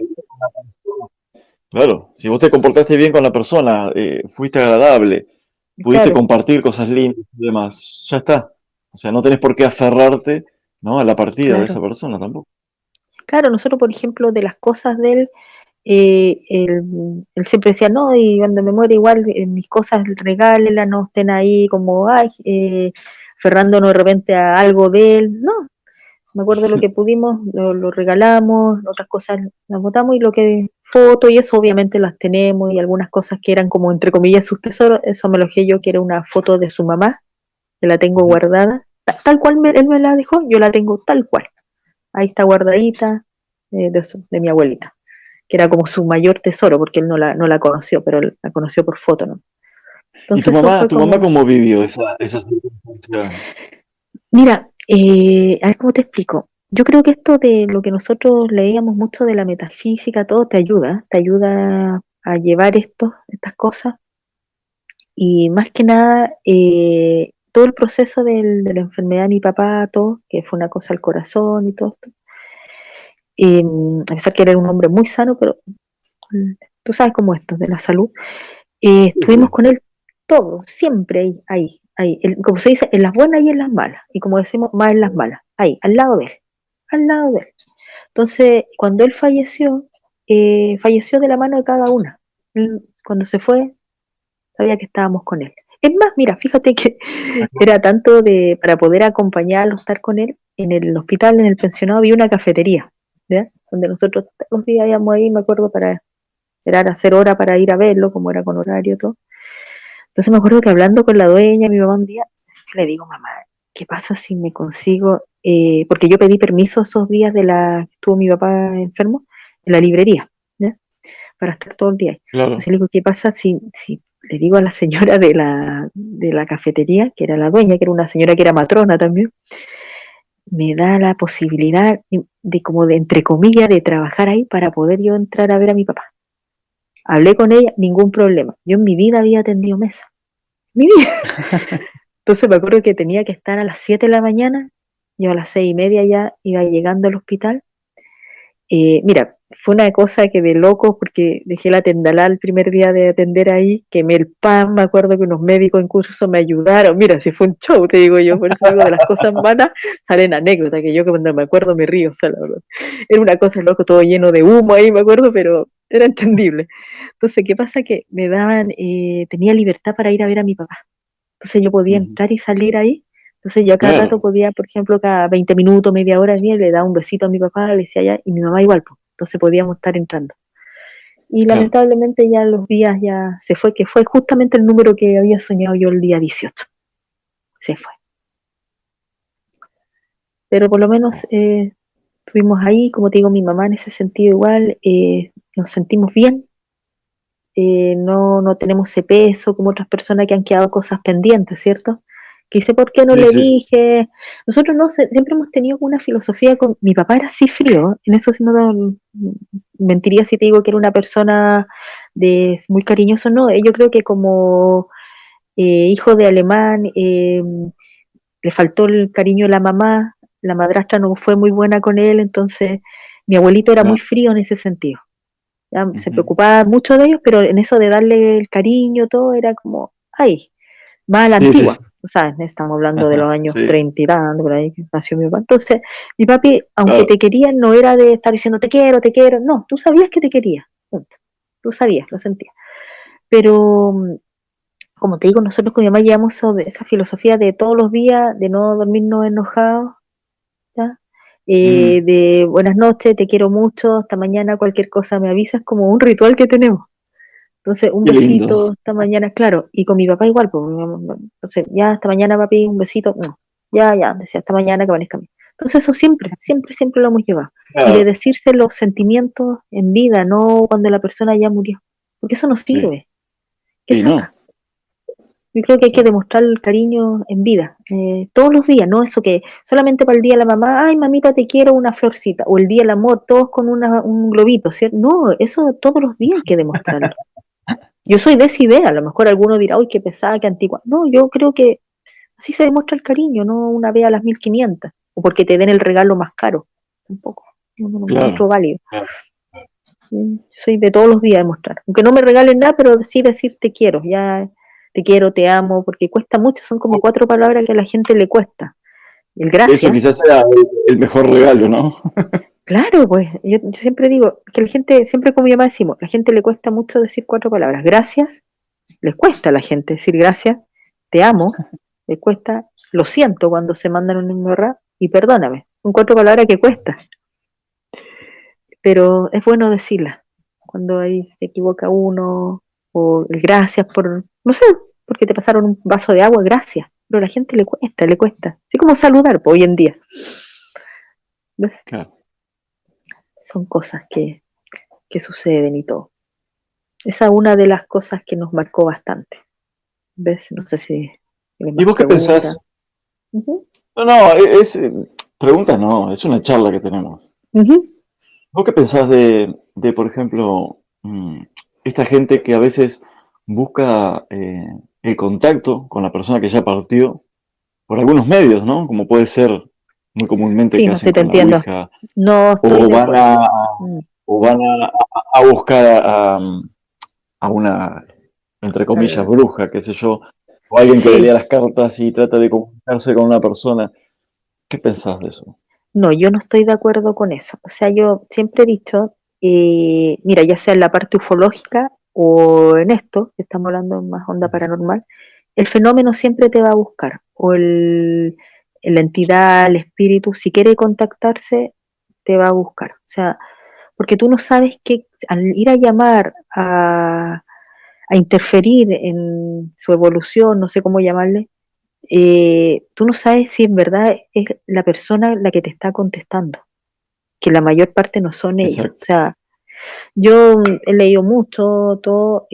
claro, si vos te comportaste bien con la persona, fuiste agradable, pudiste claro, compartir cosas lindas y demás, ya está. O sea, no tenés por qué aferrarte, ¿no? A la partida de esa claro. persona tampoco. Claro, nosotros, por ejemplo, de las cosas de él, él siempre decía, no, y cuando me muere igual, mis cosas regálenlas, no estén ahí como, ay, aferrándonos de repente a algo de él, no, me acuerdo lo que pudimos, lo regalamos, otras cosas las botamos y lo que fotos y eso obviamente las tenemos y algunas cosas que eran como entre comillas sus tesoros, eso me lo dejé yo que era una foto de su mamá, que la tengo guardada, tal cual él me la dejó, yo la tengo tal cual, ahí está guardadita de mi abuelita, que era como su mayor tesoro porque él no la conoció, pero él la conoció por foto, ¿no? ¿Y Entonces eso fue tu mamá como, cómo vivió esa circunstancia? mira, a ver cómo te explico. Yo creo que esto de lo que nosotros leíamos mucho de la metafísica, todo te ayuda a llevar estas cosas y más que nada todo el proceso de la enfermedad de mi papá, todo, que fue una cosa al corazón y todo esto. A pesar que era un hombre muy sano, pero tú sabes cómo esto, de la salud. Estuvimos con él todo, siempre ahí, como se dice, en las buenas y en las malas, y como decimos, más en las malas, ahí, al lado de él. Entonces, cuando él falleció de la mano de cada una. Cuando se fue, sabía que estábamos con él. Es más, mira, fíjate que era tanto para poder acompañarlo, estar con él, en el hospital, en el pensionado, había una cafetería, ¿ya? Donde nosotros todos los días íbamos ahí, me acuerdo, para esperar a hacer hora para ir a verlo, como era con horario y todo. Entonces me acuerdo que hablando con la dueña, mi mamá un día, le digo, mamá, ¿qué pasa si me consigo? Porque yo pedí permiso esos días que estuvo mi papá enfermo, en la librería, ¿ya? Para estar todo el día ahí. Claro. Entonces le digo, ¿qué pasa si le digo a la señora de la cafetería, que era la dueña, que era una señora que era matrona también, me da la posibilidad de como de, entre comillas, de trabajar ahí para poder yo entrar a ver a mi papá? Hablé con ella, ningún problema. Yo en mi vida había atendido mesa. Mi vida. Entonces me acuerdo que tenía que estar a las 7 de la mañana, yo a las 6:30 ya iba llegando al hospital. Mira, fue una cosa que de loco, porque dejé la tendalá el primer día de atender ahí, quemé el pan, me acuerdo que unos médicos en curso me ayudaron. Mira, si fue un show, te digo yo, por eso digo, de las cosas malas salen anécdotas, que yo cuando me acuerdo me río sola, ¿verdad? Era una cosa loco, todo lleno de humo ahí, me acuerdo, pero era entendible. Entonces, ¿qué pasa? Que me daban, tenía libertad para ir a ver a mi papá. Entonces yo podía entrar y salir ahí. Entonces yo a cada rato Claro, podía, por ejemplo, cada 20 minutos, media hora, le daba un besito a mi papá, le decía ya, y mi mamá igual, pues. Entonces podíamos estar entrando. Y claro. lamentablemente ya los días ya se fue, que fue justamente el número que había soñado yo el día 18. Se fue. Pero por lo menos estuvimos ahí, como te digo, mi mamá en ese sentido igual, nos sentimos bien, no tenemos ese peso como otras personas que han quedado cosas pendientes, ¿cierto? Que dice, ¿por qué no Sí, le sí, sí. dije? Nosotros no, siempre hemos tenido una filosofía con, mi papá era así frío, en eso sí no mentiría si te digo que era una persona muy cariñoso, no, yo creo que como hijo de alemán, le faltó el cariño de la mamá, la madrastra no fue muy buena con él, entonces mi abuelito era muy Claro. frío en ese sentido, ya, se Ujú. preocupaba mucho de ellos, pero en eso de darle el cariño, todo era como, ay, más a la Sí, sí. antigua. O sea, estamos hablando de Ajá, los años sí, 30 y tanto, por ahí que nació mi papá. Entonces, mi papi, aunque claro. te quería, no era de estar diciendo te quiero. No, tú sabías que te quería. Punto. Tú sabías, lo sentías. Pero, como te digo, nosotros con mi mamá llevamos esa filosofía de todos los días, de no dormirnos enojados, ¿ya? Mm, De buenas noches, te quiero mucho, hasta mañana, cualquier cosa me avisas, como un ritual que tenemos. Entonces, un qué lindo. besito esta mañana, claro, y con mi papá igual, pues, entonces, ya hasta mañana, papi, un besito, no, ya, decía, hasta mañana que amanezca bien. Entonces, eso siempre lo hemos llevado. Y de Claro, decirse los sentimientos en vida, no cuando la persona ya murió, porque eso no sí. sirve. ¿Qué Y no, saca? Yo creo que hay que sí. demostrar el cariño en vida, todos los días, no eso que solamente para el día de la mamá, ay mamita te quiero una florcita, o el día del amor, todos con un globito, ¿cierto? No, eso todos los días hay que demostrarlo. Yo soy de esa idea, a lo mejor alguno dirá, uy, qué pesada, qué antigua. No, yo creo que así se demuestra el cariño, no una vez a las 1500, o porque te den el regalo más caro, tampoco, no lo encuentro Claro, válido. claro. Soy de todos los días demostrar, aunque no me regalen nada, pero sí decir te quiero, ya te quiero, te amo, porque cuesta mucho, son como 4 palabras que a la gente le cuesta. El Eso gracias, quizás sea el mejor regalo, ¿no? claro, pues yo siempre digo que la gente, siempre como mi mamá decimos, la gente le cuesta mucho decir 4 palabras. Gracias, les cuesta a la gente decir gracias, te amo, les cuesta, lo siento cuando se mandan un embarrada y perdóname. Son 4 palabras que cuesta, pero es bueno decirlas. Cuando ahí se equivoca uno, o el gracias por, no sé, porque te pasaron un vaso de agua, gracias. Pero a la gente le cuesta, le cuesta. Así como saludar, pues, hoy en día. ¿Ves? Claro. Son cosas que suceden y todo. Esa es una de las cosas que nos marcó bastante. ¿Ves? No sé si tienes ¿Y más vos qué preguntas. pensás? Ujú, No, no, preguntas no, es una charla que tenemos. ujú. ¿Vos qué pensás de, por ejemplo, esta gente que a veces busca el contacto con la persona que ya partió por algunos medios, ¿no? Como puede ser muy comúnmente Sí, que no hacen sé, te con la entiendo. Ouija, No estoy o de van acuerdo. a, Mm, o van a buscar a una entre comillas, al- bruja, qué sé yo, o alguien que le lea sí, las cartas y trata de comunicarse con una persona. ¿Qué pensás de eso? no, yo no estoy de acuerdo con eso. O sea, yo siempre he dicho, mira, ya sea en la parte ufológica o en esto, que estamos hablando en más onda paranormal, el fenómeno siempre te va a buscar, o la entidad, el espíritu, si quiere contactarse, te va a buscar. O sea, porque tú no sabes que al ir a llamar a interferir en su evolución, no sé cómo llamarle, tú no sabes si en verdad es la persona la que te está contestando, que la mayor parte no son ellos. O Exacto. sea, yo he leído mucho, todo,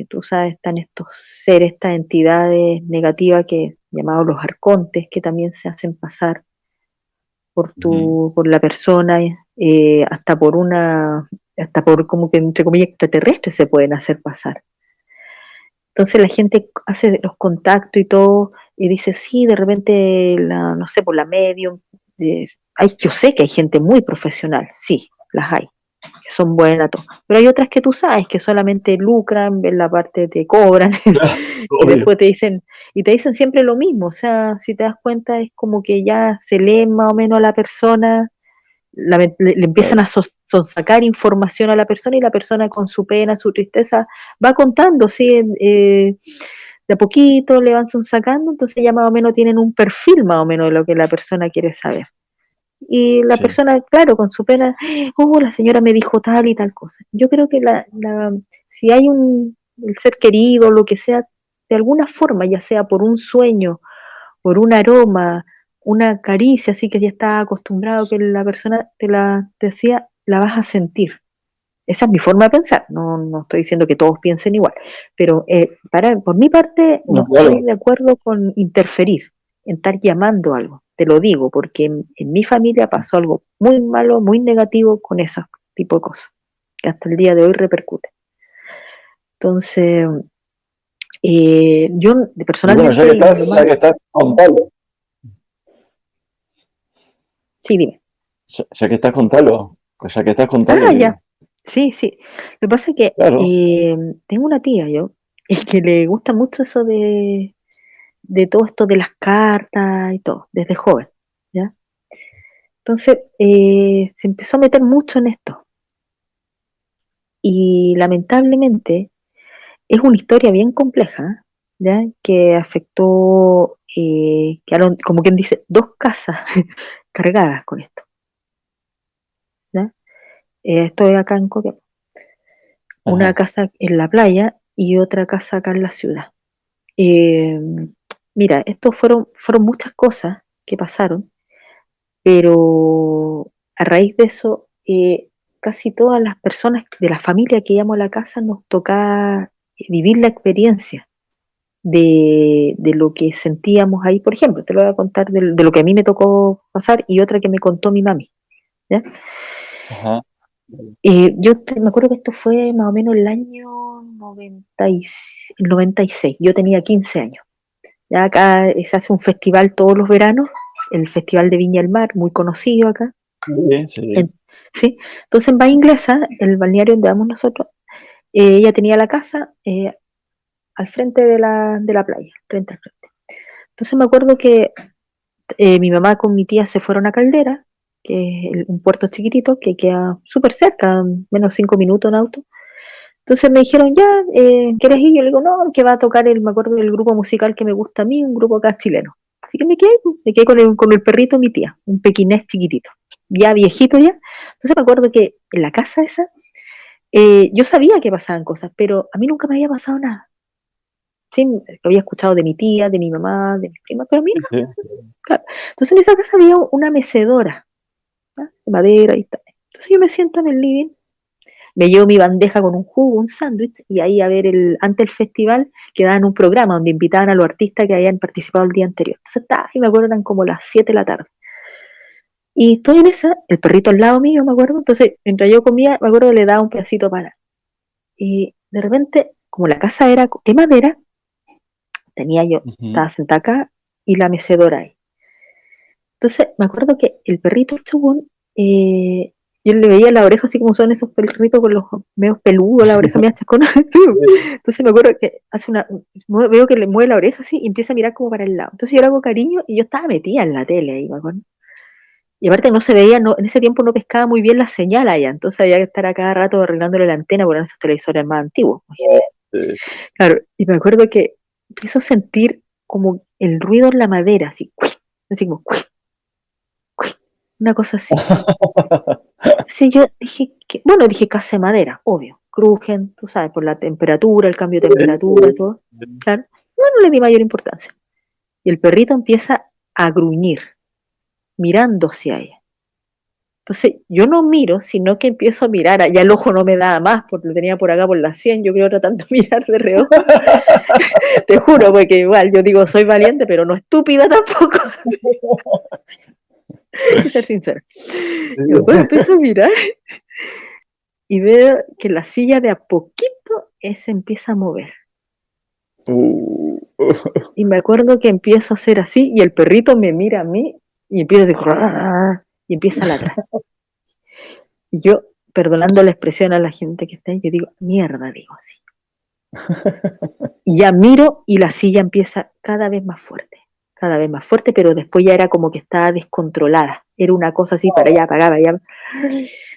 tú sabes, están estos seres, estas entidades negativas que llamados los arcontes, que también se hacen pasar Ujú. por la persona, hasta por hasta por como que entre comillas extraterrestres se pueden hacer pasar. Entonces la gente hace los contactos y todo, y dice, sí, de repente, no sé, por la medium, yo sé que hay gente muy profesional, sí, las hay, que son buenas, todo. Pero hay otras que tú sabes que solamente lucran, ven la parte, te cobran, Claro, y obvio. después y te dicen siempre lo mismo, o sea, si te das cuenta es como que ya se lee más o menos a la persona, le empiezan a Claro, sonsacar información a la persona y la persona con su pena, su tristeza, va contando, ¿sí? De a poquito le van sacando, entonces ya más o menos tienen un perfil más o menos de lo que la persona quiere saber. Y la sí. persona, claro, con su pena, oh, la señora me dijo tal y tal cosa. Yo creo que si hay el ser querido, lo que sea, de alguna forma, ya sea por un sueño, por un aroma, una caricia, así que ya está acostumbrado que la persona te hacía, la vas a sentir. Esa es mi forma de pensar, no estoy diciendo que todos piensen igual, pero por mi parte No, no estoy claro. de acuerdo con interferir, en estar llamando algo, te lo digo, porque en mi familia pasó algo muy malo, muy negativo con ese tipo de cosas, que hasta el día de hoy repercute. Entonces, yo Y bueno, personalmente, y mi ya mamá, que estás, contalo. sí, dime. Ya que estás, contalo. Pues ya que estás, contalo Ah, que, ya. Sí, sí. Lo que pasa es que claro. tengo una tía yo, es que le gusta mucho eso de todo esto de las cartas y todo, desde joven, ¿ya? Entonces se empezó a meter mucho en esto y lamentablemente es una historia bien compleja, ¿ya? Que afectó, quedaron, como quien dice, dos casas cargadas con esto, ¿ya? Esto es acá en Copiapó. Una Ajá. casa en la playa y otra casa acá en la ciudad. Eh, Mira, fueron muchas cosas que pasaron, pero a raíz de eso, casi todas las personas de la familia que íbamos a la casa nos tocaba vivir la experiencia de lo que sentíamos ahí. Por ejemplo, te lo voy a contar de lo que a mí me tocó pasar y otra que me contó mi mami, ¿ya? Ajá. Me acuerdo que esto fue más o menos el año 96, yo tenía 15 años. Ya acá se hace un festival todos los veranos, el Festival de Viña del Mar, muy conocido acá. Sí, sí. En- ¿Sí? Entonces en Bahía Inglesa, el balneario donde vamos nosotros, ella tenía la casa al frente de la playa, frente al frente. Entonces me acuerdo que mi mamá con mi tía se fueron a Caldera, que es un puerto chiquitito que queda súper cerca, menos 5 minutos en auto. Entonces me dijeron, ya, ¿quieres ir? Yo le digo, no, que va a tocar me acuerdo del grupo musical que me gusta a mí, un grupo acá chileno. Así que me quedé con el perrito de mi tía, un pequinés chiquitito, ya viejito ya. Entonces me acuerdo que en la casa esa, yo sabía que pasaban cosas, pero a mí nunca me había pasado nada. Sí, lo había escuchado de mi tía, de mi mamá, de mis primas, pero a mí Sí, no, sí. claro. Entonces en esa casa había una mecedora, ¿ya? De madera y tal. Entonces yo me siento en el living, me llevo mi bandeja con un jugo, un sándwich, y ahí a ver antes del festival que daban un programa donde invitaban a los artistas que habían participado el día anterior. Entonces estaba, y me acuerdo eran como las 7 de la tarde. Y estoy en esa, el perrito al lado mío, me acuerdo, entonces mientras yo comía, me acuerdo que le daba un pedacito para. Y de repente, como la casa era de madera, Ujú. estaba sentada acá y la mecedora ahí. Entonces me acuerdo que el perrito chubón y él le veía la oreja así como son esos perritos con los medios peludos, la oreja media chascona. Entonces me acuerdo que veo que le mueve la oreja así y empieza a mirar como para el lado. Entonces yo le hago cariño y yo estaba metida en la tele ahí, me acuerdo. Y aparte no se veía, no, en ese tiempo no pescaba muy bien la señal allá, entonces había que estar a cada rato arreglándole la antena por esos televisores más antiguos. Sí. Claro, y me acuerdo que empiezo a sentir como el ruido en la madera, así, así como, una cosa así. Sí, yo dije, bueno, dije casa de madera, obvio, crujen, tú sabes, por la temperatura, el cambio de temperatura, todo. Claro, no le di mayor importancia. Y el perrito empieza a gruñir, mirando hacia ella. Entonces, yo no miro, sino que empiezo a mirar, ya el ojo no me daba más, porque lo tenía por acá por la 100, yo creo tratando de mirar de reojo. Te juro, porque igual yo digo, soy valiente, pero no estúpida tampoco. Hay que ser sincera. Y después empiezo a mirar y veo que la silla de a poquito se empieza a mover. Y me acuerdo que empiezo a hacer así y el perrito me mira a mí y empieza a decir, y empieza a ladrar. Y yo, perdonando la expresión a la gente que está ahí, yo digo, mierda, digo así. Y ya miro y la silla empieza cada vez más fuerte, pero después ya era como que estaba descontrolada. Era una cosa así, para allá, apagaba, ya.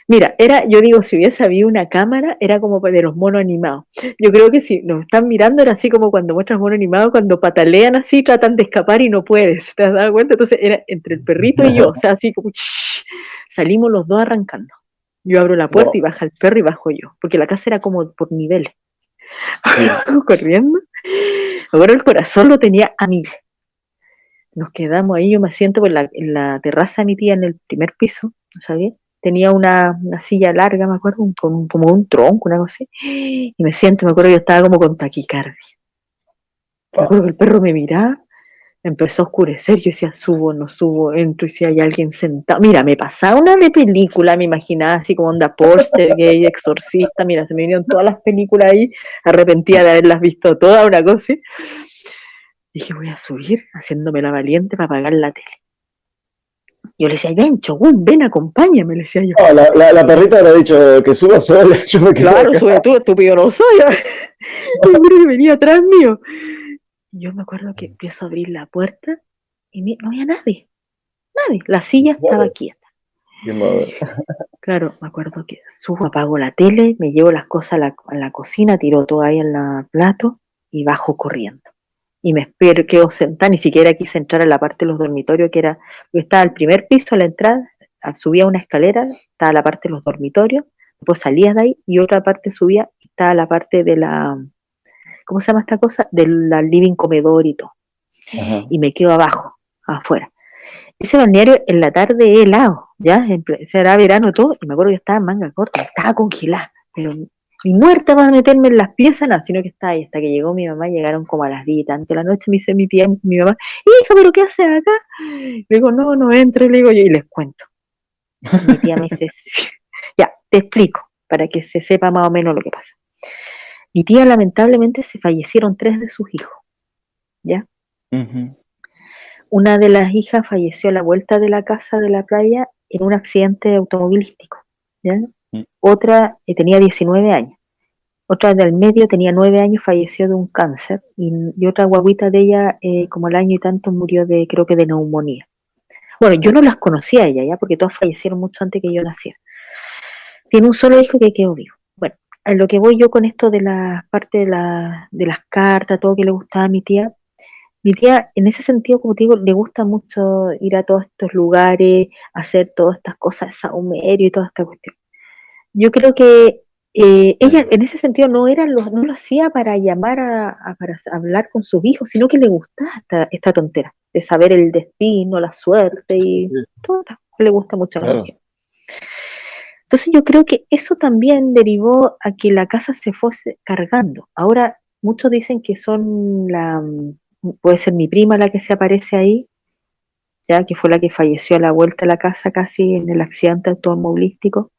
Mira, yo digo, si hubiese habido una cámara, era como de los monos animados. Yo creo que si nos están mirando, era así como cuando muestras monos animados, cuando patalean así, tratan de escapar y no puedes, ¿te has dado cuenta? Entonces era entre el perrito y yo, o sea, así como, salimos los dos arrancando. Yo abro la puerta y baja el perro y bajo yo, porque la casa era como por niveles. Sí. Corriendo. Ahora el corazón lo tenía a mil. Nos quedamos ahí, yo me siento en la terraza de mi tía en el primer piso, ¿no sabía? Tenía una silla larga, me acuerdo, como un tronco, una cosa así, y me siento, me acuerdo que yo estaba como con taquicardia. Me acuerdo que el perro me miraba, empezó a oscurecer, yo decía, subo, no subo, entro y si hay alguien sentado. Mira, me pasaba una de película, me imaginaba así como onda póster, gay, exorcista, mira, se me vinieron todas las películas ahí, arrepentida de haberlas visto todas, una cosa así. Dije, voy a subir haciéndome la valiente para apagar la tele. Yo le decía, ven, Chogún, ven, acompáñame, le decía yo. No, la perrita le ha dicho que suba sola, yo me quedo Claro, acá. sube tú, estúpido no soy. Yo creo que venía atrás mío. Yo me acuerdo que empiezo a abrir la puerta y no había nadie, nadie. La silla estaba quieta. Claro, me acuerdo que subo, apago la tele, me llevo las cosas a la cocina, tiro todo ahí en la plato y bajo corriendo. Y me espero, quedo sentada, ni siquiera quise entrar a la parte de los dormitorios, que estaba al primer piso a la entrada, subía una escalera, estaba la parte de los dormitorios, después salías de ahí y otra parte subía, estaba la parte de ¿cómo se llama esta cosa? Del living comedor y todo. Ajá. Y me quedo abajo, afuera. Ese balneario en la tarde helado, ya, era verano todo, y me acuerdo que yo estaba en manga corta, estaba congelada, pero ni muerta para meterme en las piezas, nada, sino que estaba ahí, hasta que llegó mi mamá, llegaron como a las 10 de la noche, me dice mi tía, mi mamá, hija, ¿pero qué haces acá? Le digo, no, no entro, le digo yo, y les cuento. Mi tía me dice, sí. Ya, te explico, para que se sepa más o menos lo que pasa. Mi tía, lamentablemente, se fallecieron 3 de sus hijos, ¿ya? Uh-huh. Una de las hijas falleció a la vuelta de la casa de la playa en un accidente automovilístico, ¿ya? Otra tenía 19 años. Otra del medio tenía 9 años, falleció de un cáncer. Y otra guaguita de ella, como al año y tanto, murió creo que de neumonía. Bueno, yo no las conocía a ella, ¿ya? Porque todas fallecieron mucho antes que yo naciera. Tiene un solo hijo que quedó vivo. Bueno, a lo que voy yo con esto de la parte de las cartas, todo que le gustaba a mi tía, en ese sentido, como te digo, le gusta mucho ir a todos estos lugares, hacer todas estas cosas, saumerio y toda esta cuestión. Yo creo que ella en ese sentido no lo hacía para llamar para hablar con sus hijos, sino que le gustaba esta tontera, de saber el destino, la suerte y todo esto, le gusta mucho a la mujer. Entonces yo creo que eso también derivó a que la casa se fuese cargando. Ahora muchos dicen que puede ser mi prima la que se aparece ahí, ya que fue la que falleció a la vuelta de la casa casi en el accidente automovilístico,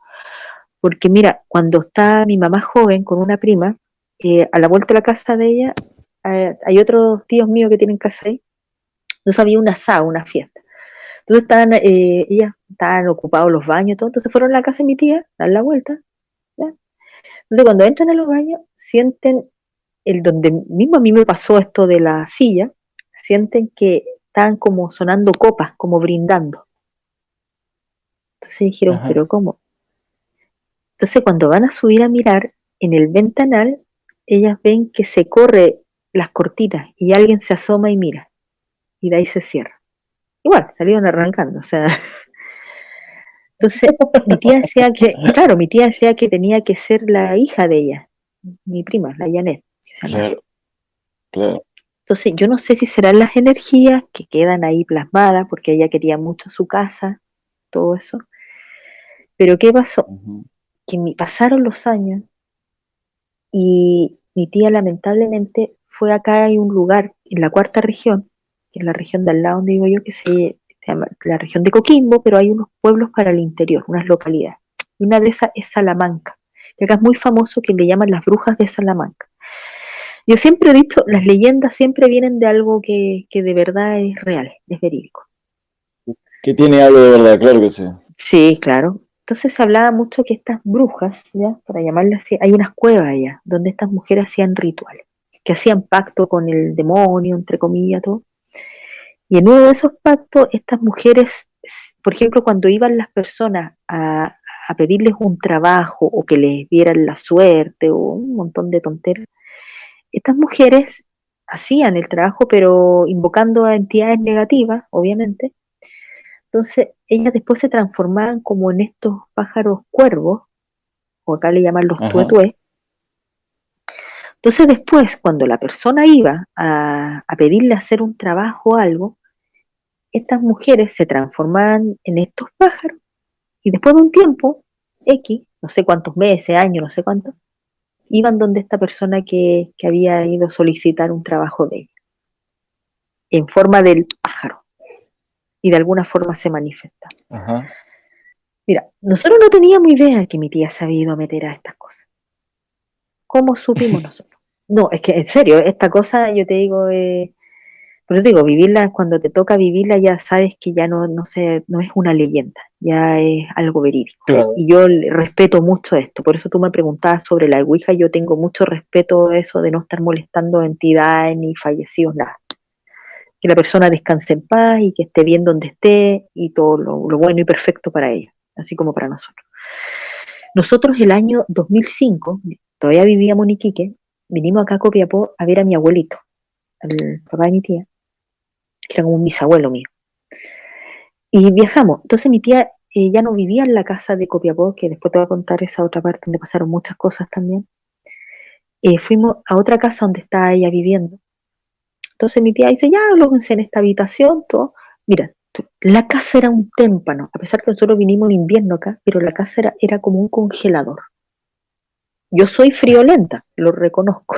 porque mira, cuando está mi mamá joven con una prima, a la vuelta de la casa de ella, hay otros tíos míos que tienen casa ahí, entonces había un asado, una fiesta. Entonces ellas estaban ocupados los baños y todo, entonces fueron a la casa de mi tía, dan la vuelta, ¿ya? Entonces cuando entran a los baños, sienten donde mismo a mí me pasó esto de la silla, sienten que están como sonando copas, como brindando. Entonces dijeron, Ajá. ¿pero cómo? Entonces cuando van a subir a mirar, en el ventanal, ellas ven que se corre las cortinas y alguien se asoma y mira, y de ahí se cierra. Igual, salieron arrancando, o sea, entonces mi tía decía que, claro, mi tía decía que tenía que ser la hija de ella, mi prima, la Janet, que se llama. Claro, claro. Entonces, yo no sé si serán las energías que quedan ahí plasmadas, porque ella quería mucho su casa, todo eso. Pero ¿qué pasó? Ujú. Que pasaron los años y mi tía lamentablemente fue acá, hay un lugar en la cuarta región, que es la región de al lado donde vivo yo, que se llama la región de Coquimbo, pero hay unos pueblos para el interior, unas localidades. Y una de esas es Salamanca, que acá es muy famoso, que le llaman las brujas de Salamanca. Yo siempre he dicho, las leyendas siempre vienen de algo que de verdad es real, es verídico. Que tiene algo de verdad, claro que sí. Sí, claro. Entonces se hablaba mucho que estas brujas, ¿ya? Para llamarlas así, hay unas cuevas allá, donde estas mujeres hacían rituales, que hacían pacto con el demonio, entre comillas, todo. Y en uno de esos pactos, estas mujeres, por ejemplo, cuando iban las personas a pedirles un trabajo o que les dieran la suerte o un montón de tonteras, estas mujeres hacían el trabajo, pero invocando a entidades negativas, obviamente. Entonces, ellas después se transformaban como en estos pájaros cuervos, o acá le llaman los Ajá. tuetués. Entonces, después, cuando la persona iba a pedirle hacer un trabajo o algo, estas mujeres se transformaban en estos pájaros y después de un tiempo, X, no sé cuántos meses, años, no sé cuántos, iban donde esta persona que había ido a solicitar un trabajo de ella, en forma del pájaro, y de alguna forma se manifiesta. Ajá. Mira, nosotros no teníamos idea que mi tía se había ido a meter a estas cosas. ¿Cómo supimos nosotros? No, es que en serio, esta cosa yo te digo, por eso te digo, vivirla, cuando te toca vivirla ya sabes que ya no es una leyenda, ya es algo verídico. Claro. Y yo respeto mucho esto, por eso tú me preguntabas sobre la Ouija, yo tengo mucho respeto a eso de no estar molestando entidades ni fallecidos, nada. Que la persona descanse en paz y que esté bien donde esté y todo lo bueno y perfecto para ella, así como para nosotros. Nosotros el año 2005, todavía vivíamos en Iquique, vinimos acá a Copiapó a ver a mi abuelito, al papá de mi tía, que era como un bisabuelo mío. Y viajamos. Entonces mi tía ya no vivía en la casa de Copiapó, que después te voy a contar esa otra parte donde pasaron muchas cosas también. Fuimos a otra casa donde estaba ella viviendo. Entonces mi tía dice, ya, alójense en esta habitación, todo. Mira, la casa era un témpano, a pesar que nosotros vinimos en invierno acá, pero la casa era como un congelador. Yo soy friolenta, lo reconozco,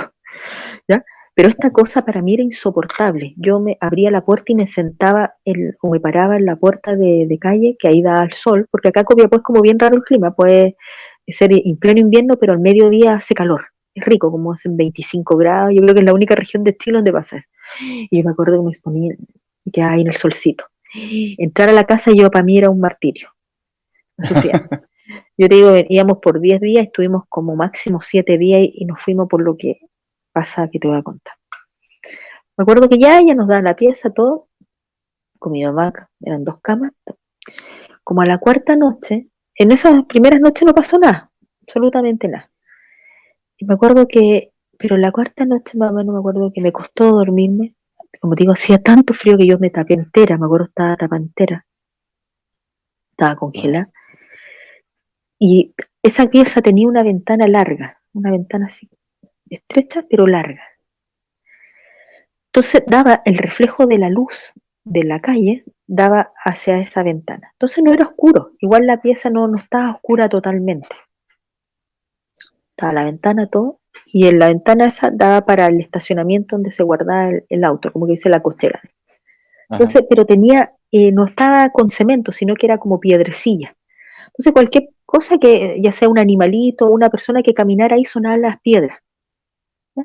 ¿ya? Pero esta cosa para mí era insoportable. Yo me abría la puerta y me sentaba o me paraba en la puerta de calle que ahí da al sol, porque acá en Copiapó es como bien raro el clima, puede ser en pleno invierno, pero al mediodía hace calor. Es rico, como hacen 25 grados. Yo creo que es la única región de Chile donde pasa. Y yo me acuerdo que me ponía, que ahí en el solcito. Entrar a la casa yo para mí era un martirio. No sufría. Yo te digo, íbamos por 10 días, estuvimos como máximo 7 días y nos fuimos por lo que pasa que te voy a contar. Me acuerdo que ya ella nos da la pieza, todo, con mi mamá, eran dos camas. Como a la cuarta noche, en esas primeras noches no pasó nada, absolutamente nada. Y me acuerdo que, pero la cuarta noche, mamá, no me acuerdo que me costó dormirme. Como te digo, hacía tanto frío que yo me tapé entera, me acuerdo estaba tapa entera, estaba Wow. congelada. Y esa pieza tenía una ventana larga, una ventana así, estrecha pero larga. Entonces daba el reflejo de la luz de la calle, daba hacia esa ventana. Entonces no era oscuro, igual la pieza no estaba oscura totalmente. Estaba la ventana todo, y en la ventana esa daba para el estacionamiento donde se guardaba el auto, como que dice la cochera. Ajá. Entonces, pero no estaba con cemento, sino que era como piedrecilla. Entonces cualquier cosa que, ya sea un animalito o una persona que caminara ahí, sonaban las piedras, ¿ya?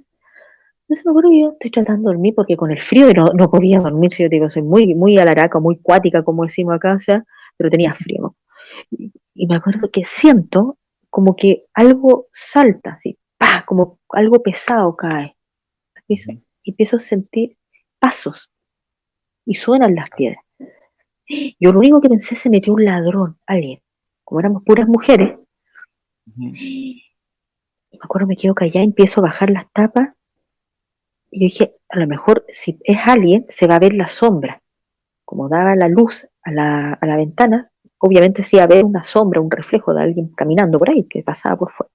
Entonces me acuerdo que yo estoy tratando de dormir porque con el frío no podía dormir, si yo te digo, soy muy alaraca, muy cuática, como decimos acá, o sea, pero tenía frío, ¿no? Y me acuerdo que siento como que algo salta, así, ¡pa! Como algo pesado cae al piso, y empiezo a sentir pasos y suenan las piedras. Yo lo único que pensé, se metió un ladrón, alguien. Como éramos puras mujeres, y me acuerdo, me quedo callada, empiezo a bajar las tapas, y yo dije, a lo mejor si es alguien, se va a ver la sombra. Como daba la luz a la ventana, obviamente sí iba a ver una sombra, un reflejo de alguien caminando por ahí, que pasaba por fuera.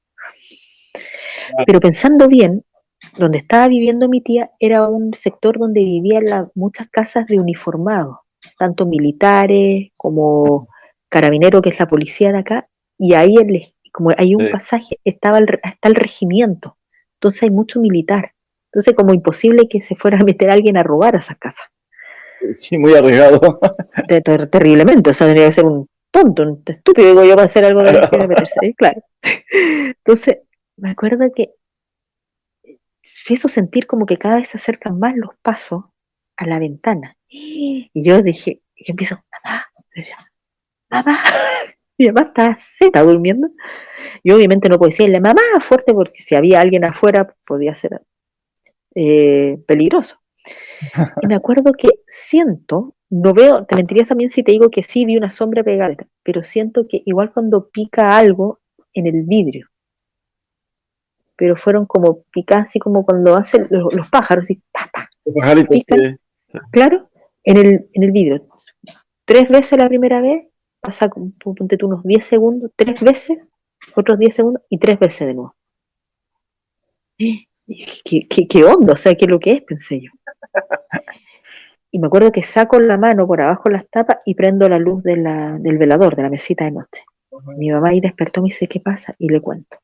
Pero pensando bien, donde estaba viviendo mi tía era un sector donde vivían muchas casas de uniformados, tanto militares como carabineros, que es la policía de acá, y ahí, como hay un Sí, pasaje, está el regimiento, entonces hay mucho militar. Entonces, como imposible que se fuera a meter alguien a robar a esas casas. sí, muy arriesgado. Terriblemente, o sea, tendría que ser un tonto, un estúpido, digo yo, para hacer algo de que meterse ahí, claro. Entonces, me acuerdo que empiezo a sentir como que cada vez se acercan más los pasos a la ventana. Y yo dije, y empiezo, mamá, decía, mamá, mi mamá está durmiendo. Yo obviamente no podía decirle mamá fuerte porque si había alguien afuera podía ser peligroso. Y me acuerdo que siento, no veo, te mentiría también si te digo que sí vi una sombra pegada, pero siento que igual cuando pica algo en el vidrio, pero fueron como picadas así como cuando hacen los pájaros, así, ta, ta, Los pajaritos pican, que... Sí. claro, en el vidrio. 3 veces la primera vez, pasa, ponte tú unos 10 segundos, 3 veces, otros 10 segundos y 3 veces de nuevo. ¿Qué onda? O sea, ¿qué es lo que es? Pensé yo. Y me acuerdo que saco la mano por abajo de las tapas y prendo la luz del velador, de la mesita de noche. Mi mamá ahí despertó, me dice, ¿qué pasa? Y le cuento.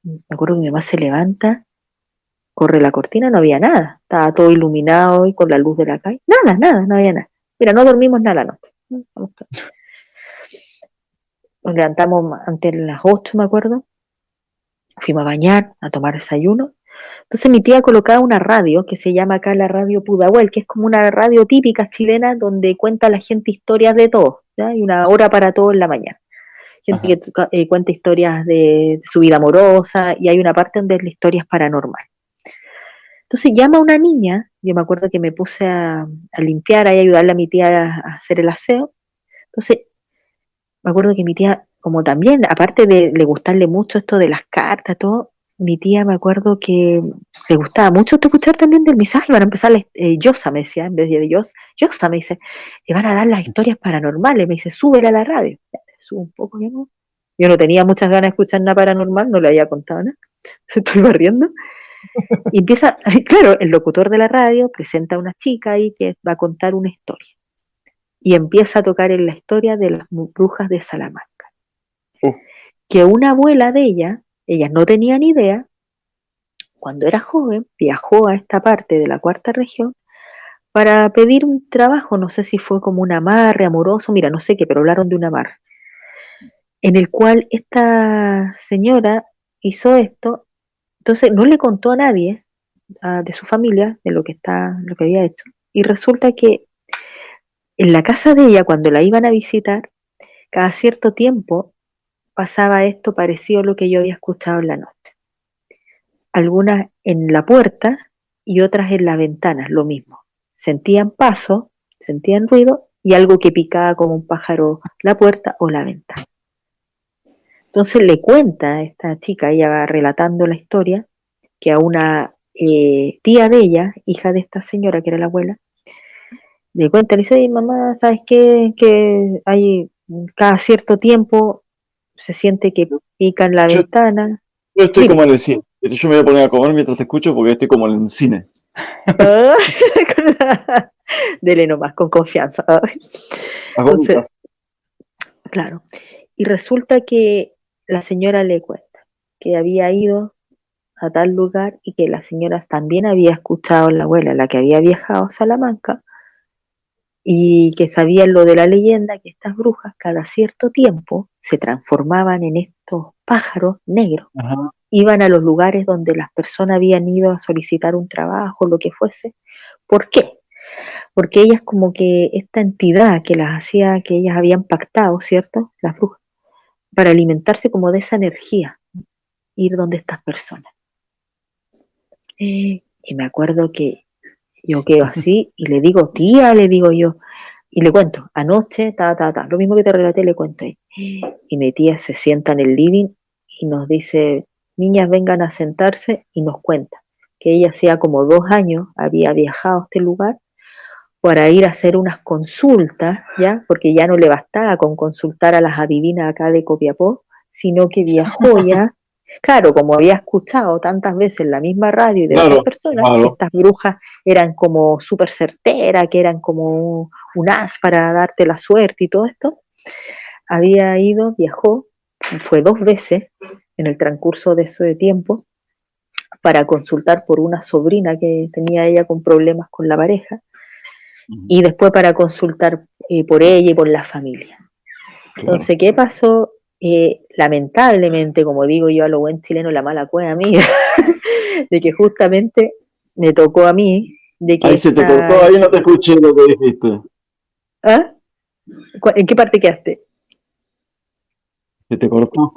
Me acuerdo que mi mamá se levanta, corre la cortina, no había nada. Estaba todo iluminado y con la luz de la calle. Nada, no había nada. Mira, no dormimos nada la noche. Nos levantamos antes de las 8, me acuerdo. Fuimos a bañar, a tomar desayuno. Entonces mi tía colocaba una radio que se llama acá la radio Pudahuel, que es como una radio típica chilena donde cuenta la gente historias de todo, ¿ya? Hay una hora para todo en la mañana. Gente Ajá. que cuenta historias de su vida amorosa, y hay una parte donde es la historias paranormal. Entonces llama a una niña, yo me acuerdo que me puse a limpiar, a ayudarle a mi tía a hacer el aseo. Entonces me acuerdo que mi tía, como también, aparte de le gustarle mucho esto de las cartas, todo, mi tía me acuerdo que le gustaba mucho escuchar también del mensaje. Van a empezar, Yosa me decía, en vez de Yosa me dice, te van a dar las historias paranormales, me dice, súbela a la radio. Ya, subo un poco, yo no tenía muchas ganas de escuchar nada paranormal, no le había contado nada, se estoy barriendo. Y empieza, claro, el locutor de la radio presenta a una chica ahí que va a contar una historia. Y empieza a tocar en la historia de las brujas de Salamanca, Uh, que una abuela de ella no tenía ni idea, cuando era joven, viajó a esta parte de la cuarta región para pedir un trabajo, no sé si fue como un amarre amoroso, mira, no sé qué, pero hablaron de un amarre, en el cual esta señora hizo esto. Entonces no le contó a nadie de su familia de lo que había hecho, y resulta que en la casa de ella, cuando la iban a visitar, cada cierto tiempo pasaba esto parecido a lo que yo había escuchado en la noche. Algunas en la puerta y otras en la ventana, lo mismo. Sentían paso, sentían ruido y algo que picaba como un pájaro la puerta o la ventana. Entonces le cuenta a esta chica, ella va relatando la historia, que a una tía de ella, hija de esta señora que era la abuela, le cuenta, le dice, oye, mamá, ¿sabes qué? Que hay cada cierto tiempo se siente que pica en la yo, ventana. yo estoy como Dime. en el cine. Yo me voy a poner a comer mientras te escucho porque estoy como en el cine. Ah, dele nomás, con confianza. A Entonces, voluntad. claro. Y resulta que la señora le cuenta que había ido a tal lugar y que la señora también había escuchado a la abuela, la que había viajado a Salamanca, y que sabía lo de la leyenda, que estas brujas cada cierto tiempo se transformaban en estos pájaros negros Ajá. iban a los lugares donde las personas habían ido a solicitar un trabajo, lo que fuese. ¿Por qué? Porque ellas como que esta entidad que las hacía, que ellas habían pactado, ¿cierto? Las brujas, para alimentarse como de esa energía, ir donde estas personas. Y me acuerdo que yo quedo así y le digo, tía, le digo yo, y le cuento, anoche, lo mismo que te relaté, le cuento ahí. Y mi tía se sienta en el living y nos dice, niñas, vengan a sentarse, y nos cuenta que ella hacía como 2 años había viajado a este lugar para ir a hacer unas consultas, ¿ya? Porque ya no le bastaba con consultar a las adivinas acá de Copiapó, sino que viajó ya, claro, como había escuchado tantas veces la misma radio y de otras Claro, personas, que claro. estas brujas eran como súper certeras, que eran como un as para darte la suerte y todo esto, había ido, viajó, fue 2 veces en el transcurso de ese tiempo, para consultar por una sobrina que tenía ella con problemas con la pareja, y después para consultar por ella y por la familia. Claro. Entonces, ¿qué pasó? Lamentablemente, como digo yo a lo buen chileno, la mala cueva mía, de que justamente me tocó a mí, de que Ahí se te cortó, esta... ahí no te escuché lo que dijiste. ¿Ah? ¿En qué parte quedaste? Se te cortó.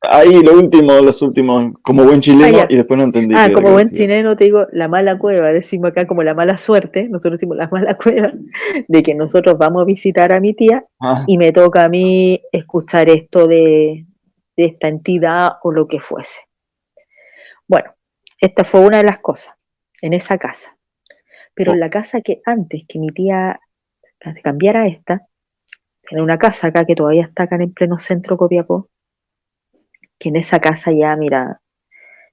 Ahí lo último, los últimos, como buen Ah, chileno, ya. y después no entendí qué era Como que buen decía. chileno te digo, la mala cueva, decimos acá como la mala suerte, nosotros decimos la mala cueva, de que nosotros vamos a visitar a mi tía Ah, y me toca a mí escuchar esto de esta entidad o lo que fuese. Bueno, esta fue una de las cosas en esa casa. Pero en oh, la casa que antes que mi tía cambiara a esta, en una casa acá que todavía está acá en pleno centro Copiapó, que en esa casa ya, mira,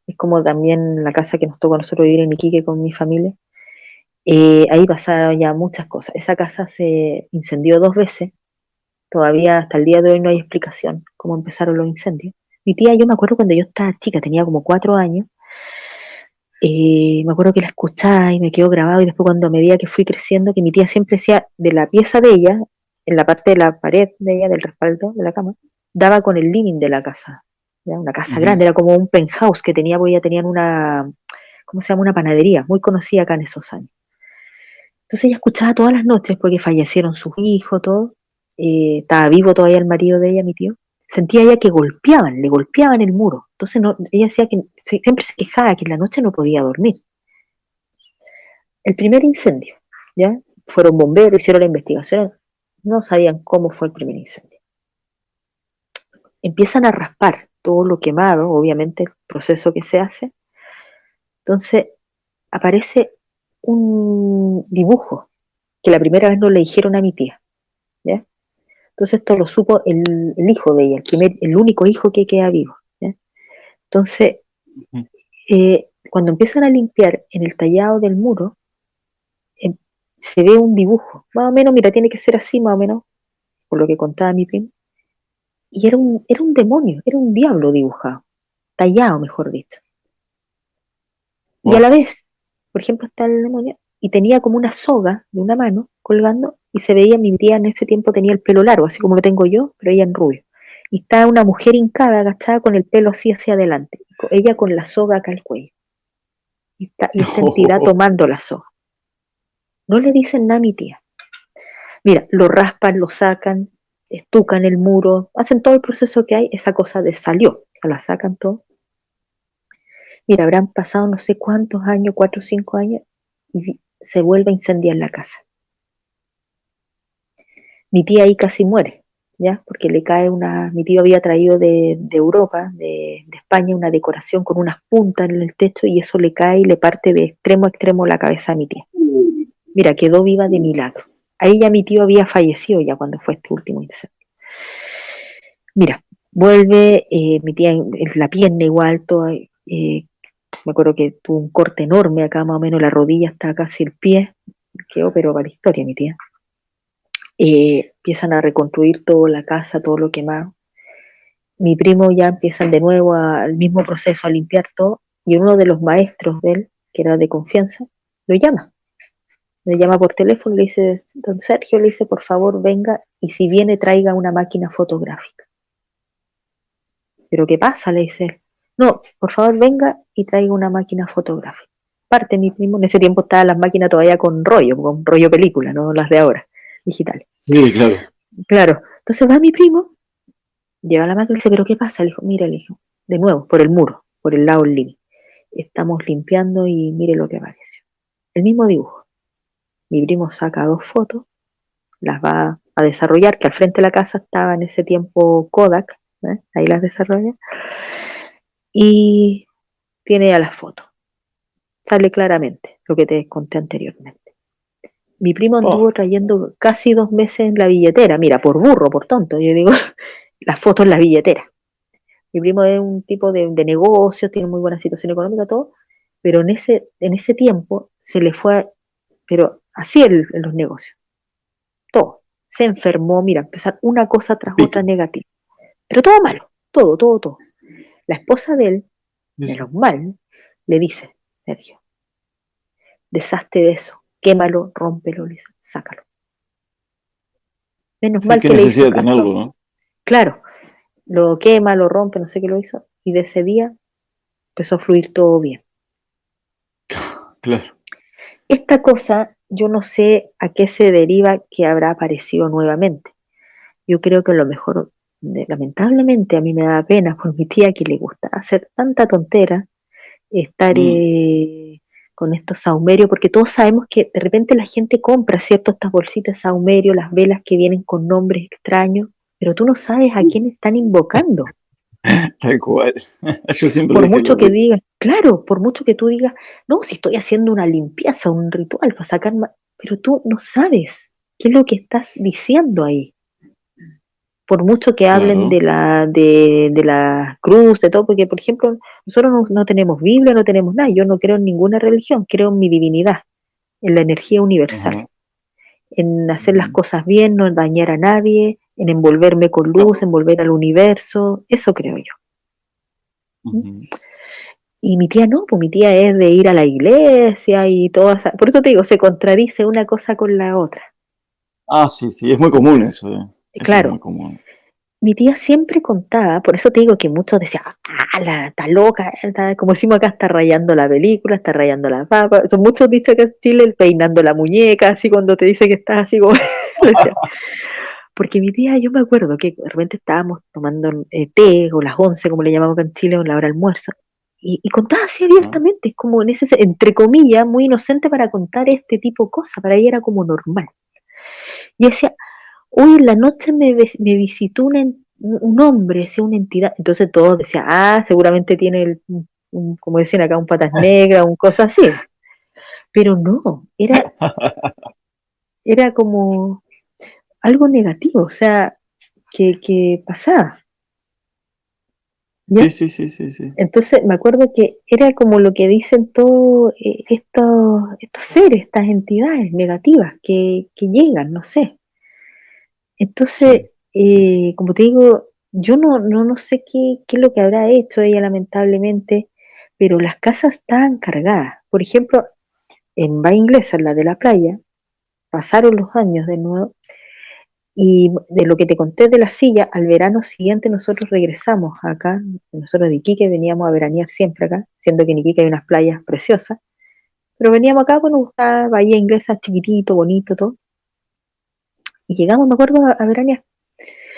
es como también la casa que nos tocó a nosotros vivir en Iquique con mi familia. Ahí pasaron ya muchas cosas. Esa casa se incendió 2 veces. Todavía hasta el día de hoy no hay explicación cómo empezaron los incendios. Mi tía, yo me acuerdo cuando yo estaba chica, tenía como 4 años, me acuerdo que la escuchaba y me quedó grabado, y después cuando a medida que fui creciendo, que mi tía siempre decía de la pieza de ella, en la parte de la pared de ella, del respaldo de la cama, daba con el living de la casa, ¿ya? Una casa ujú. grande, era como un penthouse que tenía, porque ella tenían una, ¿cómo se llama? Una panadería, muy conocida acá en esos años. Entonces ella escuchaba todas las noches, porque fallecieron sus hijos, todo, estaba vivo todavía el marido de ella, mi tío, sentía ella que golpeaban, le golpeaban el muro. Entonces no, ella decía que siempre se quejaba que en la noche no podía dormir. El primer incendio, ¿ya? Fueron bomberos, hicieron la investigación, no sabían cómo fue el primer incendio. Empiezan a raspar todo lo quemado, obviamente el proceso que se hace. Entonces aparece un dibujo que la primera vez no le dijeron a mi tía, ¿ya? Entonces esto lo supo el hijo de ella, el único hijo que queda vivo, ¿ya? Entonces, cuando empiezan a limpiar en el tallado del muro, eh, se ve un dibujo, más o menos, mira, tiene que ser así, más o menos, por lo que contaba mi primo, y era un demonio, era un diablo dibujado, tallado, mejor dicho. Y a Wow. la vez, por ejemplo, está el demonio, y tenía como una soga de una mano colgando, y se veía, mi tía en ese tiempo tenía el pelo largo, así como lo tengo yo, pero ella en rubio. Y está una mujer hincada, agachada, con el pelo así hacia adelante, ella con la soga acá al cuello. Y esta entidad tomando la soga. No le dicen nada a mi tía. Mira, lo raspan, lo sacan, estucan el muro, hacen todo el proceso que hay, esa cosa salió, la sacan todo. Mira, habrán pasado no sé cuántos años, 4 o 5 años, y se vuelve a incendiar la casa. Mi tía ahí casi muere, ¿ya? Porque le cae mi tío había traído de Europa, de España, una decoración con unas puntas en el techo, y eso le cae y le parte de extremo a extremo la cabeza a mi tía. Mira, quedó viva de milagro. Ahí ya mi tío había fallecido ya cuando fue este último incendio. Mira, vuelve mi tía en la pierna igual, toda, me acuerdo que tuvo un corte enorme acá, más o menos la rodilla hasta casi el pie, quedó pero para la historia mi tía. Empiezan a reconstruir toda la casa, todo lo quemado. Mi primo ya empiezan de nuevo al mismo proceso, a limpiar todo, y uno de los maestros de él, que era de confianza, lo llama. Le llama por teléfono, le dice, don Sergio, le dice, por favor, venga, y si viene, traiga una máquina fotográfica. ¿Pero qué pasa? Le dice él. No, por favor venga y traiga una máquina fotográfica. Parte mi primo, en ese tiempo estaban las máquinas todavía con rollo película, no las de ahora, digitales. Sí, claro. Claro, entonces va mi primo, lleva la máquina y dice, ¿pero qué pasa? Le dijo, mira, le dijo, de nuevo, por el muro, por el lado del living. Estamos limpiando y mire lo que apareció. El mismo dibujo. Mi primo saca 2 fotos, las va a desarrollar, que al frente de la casa estaba en ese tiempo Kodak, ahí las desarrolla, y tiene ya las fotos. Sale claramente lo que te conté anteriormente. Mi primo Oh, anduvo trayendo casi 2 meses en la billetera, mira, por burro, por tonto, yo digo, las fotos en la billetera. Mi primo es un tipo de negocios, tiene muy buena situación económica, todo, pero en ese tiempo se le fue, pero así en los negocios, todo. Se enfermó, mira, empezar una cosa tras otra pique. negativa. Pero todo malo, todo, todo, todo. La esposa de él, Sí, sí. menos mal, le dice, Sergio, deshazte de eso, quémalo, rómpelo, le dice, sácalo. Menos Sí, mal qué que le hizo necesidad de tenerlo, caso. ¿no? Claro, lo quema, lo rompe, no sé qué lo hizo, y de ese día empezó a fluir todo bien. Claro. Esta cosa, yo no sé a qué se deriva que habrá aparecido nuevamente. Yo creo que a lo mejor, lamentablemente, a mí me da pena por mi tía que le gusta hacer tanta tontera, estar Mm, con estos saumerios, porque todos sabemos que de repente la gente compra, ¿cierto? Estas bolsitas de saumerio, las velas que vienen con nombres extraños, pero tú no sabes a quién están invocando. tal cual. Yo siempre Por dije mucho lo que mismo. digas, claro, por mucho que tú digas, no, si estoy haciendo una limpieza, un ritual para sacar más, pero tú no sabes qué es lo que estás diciendo ahí. Por mucho que hablen Claro. de la cruz, de todo, porque por ejemplo, nosotros no tenemos Biblia, no tenemos nada, yo no creo en ninguna religión, creo en mi divinidad, en la energía universal, Ajá. en hacer las Ujú. cosas bien, no dañar a nadie, en envolverme con luz, Claro. envolver al universo, eso creo yo. ¿Mm? Ujú. Y mi tía no, pues mi tía es de ir a la iglesia y todo, por eso te digo, se contradice una cosa con la otra. Ah, sí, sí, es muy común eso, eh. Eso es muy Claro, común. mi tía siempre contaba, por eso te digo que muchos decían, ah, la está loca, como decimos acá, está rayando la película, está rayando la papa. Son muchos dichos acá en Chile, peinando la muñeca, así cuando te dice que estás así como, le decía. Porque mi tía, yo me acuerdo que de repente estábamos tomando té, o las 11, como le llamamos acá en Chile, o la hora de almuerzo, y contaba así Ajá. abiertamente, es como en ese, entre comillas, muy inocente para contar este tipo de cosas, para ella era como normal. Y decía, hoy en la noche me visitó un hombre, decía una entidad. Entonces todos decían, ah, seguramente tiene, como decían acá, un patas negras, un cosa así. Pero no, era como algo negativo, o sea, que pasaba, Sí, ¿ya? sí, sí, sí, sí. Entonces me acuerdo que era como lo que dicen todos estos seres, estas entidades negativas que llegan, no sé. Entonces, Sí, sí, sí. como te digo, yo no sé qué es lo que habrá hecho ella lamentablemente, pero las casas estaban cargadas. Por ejemplo, en Bahía Inglesa, en la de la playa, pasaron los años de nuevo, y de lo que te conté de la silla, al verano siguiente nosotros regresamos acá, nosotros de Iquique veníamos a veranear siempre acá, siendo que en Iquique hay unas playas preciosas, pero veníamos acá, bueno, buscar Bahía Inglesa chiquitito, bonito, todo, y llegamos, me acuerdo, a veranear.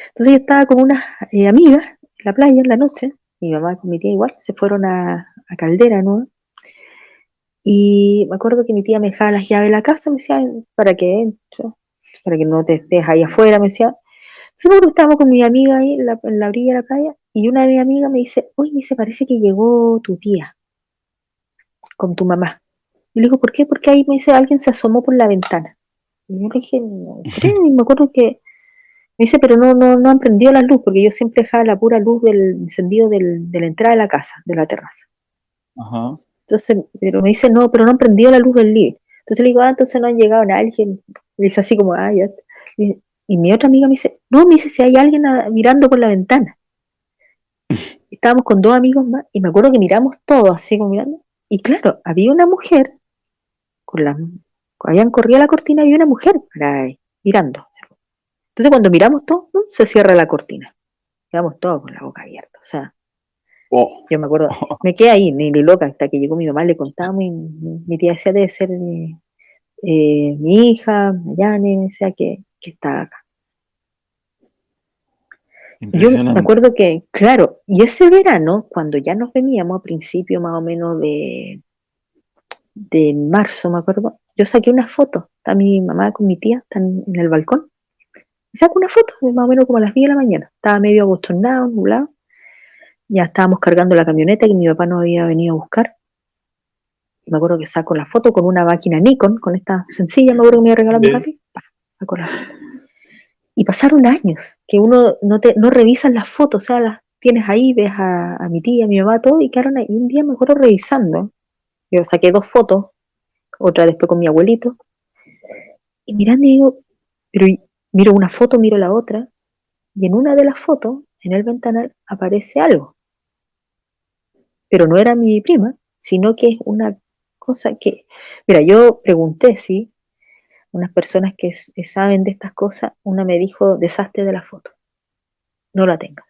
Entonces yo estaba con unas amigas en la playa en la noche, mi mamá con mi tía igual, se fueron a Caldera, ¿no? Y me acuerdo que mi tía me dejaba las llaves de la casa, me decía, para que entre, para que no te estés ahí afuera, me decía. Entonces me acuerdo que estábamos con mi amiga ahí en la orilla de la playa, y una de mis amigas me dice, oye, me dice, parece que llegó tu tía con tu mamá. Y le digo, ¿por qué? Porque ahí me dice, alguien se asomó por la ventana. Y yo le dije, no creo, y me acuerdo que me dice, pero no han prendido la luz, porque yo siempre dejaba la pura luz del encendido de la entrada de la casa, de la terraza. Ajá. Entonces, pero me dice, no, pero no han prendido la luz del living. Entonces le digo, ah, entonces no han llegado nadie. Me dice así como, ah, ya. Y mi otra amiga me dice, no, me dice, si hay alguien mirando por la ventana. Estábamos con 2 amigos más, y me acuerdo que miramos todos así como mirando. Y claro, había una mujer, con la, habían corrido la cortina, y había una mujer por ahí, mirando. Entonces cuando miramos todos, ¡pum!, se cierra la cortina. Quedamos todos con la boca abierta. O sea, Oh. Yo me acuerdo, me quedé ahí, ni loca, hasta que llegó mi mamá, le contamos y mi tía decía debe ser mi hija, Mayane, decía que está acá. Yo me Impresionante. acuerdo que, claro, y ese verano, cuando ya nos veníamos a principio más o menos de marzo, me acuerdo, yo saqué una foto, está mi mamá con mi tía, están en el balcón, y saco una foto, de más o menos como a las 10 de la mañana, estaba medio abochornado, nublado, ya estábamos cargando la camioneta que mi papá nos había venido a buscar, y me acuerdo que saco la foto con una máquina Nikon, con esta sencilla, me acuerdo que me había regalado mi Sí. papi, saco la foto. Y pasaron años, que uno no revisas las fotos, o sea, las tienes ahí, ves a mi tía, a mi mamá, todo, y quedaron ahí. Y un día me acuerdo revisando, yo saqué dos fotos, otra después con mi abuelito, y mirando y digo, miro una foto, miro la otra, y en una de las fotos, en el ventanal, aparece algo, pero no era mi prima, sino que es una cosa que, mira, yo pregunté, sí, unas personas que saben de estas cosas, una me dijo, deshazte de la foto, no la tengo.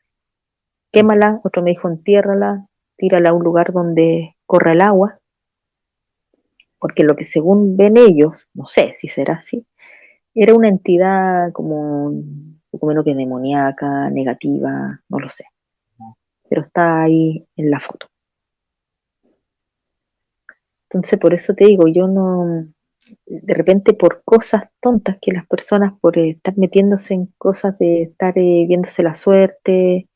Quémala, otro me dijo entiérrala, tírala a un lugar donde corra el agua, porque lo que según ven ellos, no sé si será así, era una entidad como un poco menos que demoníaca, negativa, no lo sé, pero está ahí en la foto. Entonces por eso te digo, yo no, de repente por cosas tontas que las personas por estar metiéndose en cosas de estar viéndose la suerte,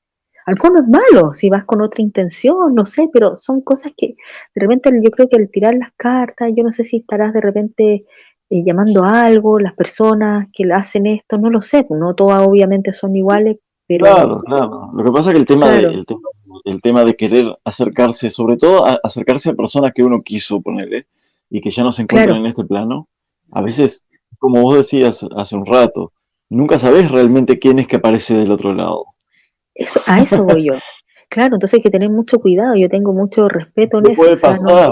algo no es malo, si vas con otra intención, no sé, pero son cosas que de repente yo creo que al tirar las cartas, yo no sé si estarás de repente llamando a algo, las personas que hacen esto, no lo sé, pues no todas obviamente son iguales, pero Claro, claro. Lo que pasa es que el tema de, claro, el tema de querer acercarse, sobre todo acercarse a personas que uno quiso ponerle y que ya no se encuentran claro, en este plano, a veces, como vos decías hace un rato, nunca sabés realmente quién es que aparece del otro lado. a eso voy yo. Claro, entonces hay que tener mucho cuidado, yo tengo mucho respeto en ¿Qué eso, o puede sea, no, pasar?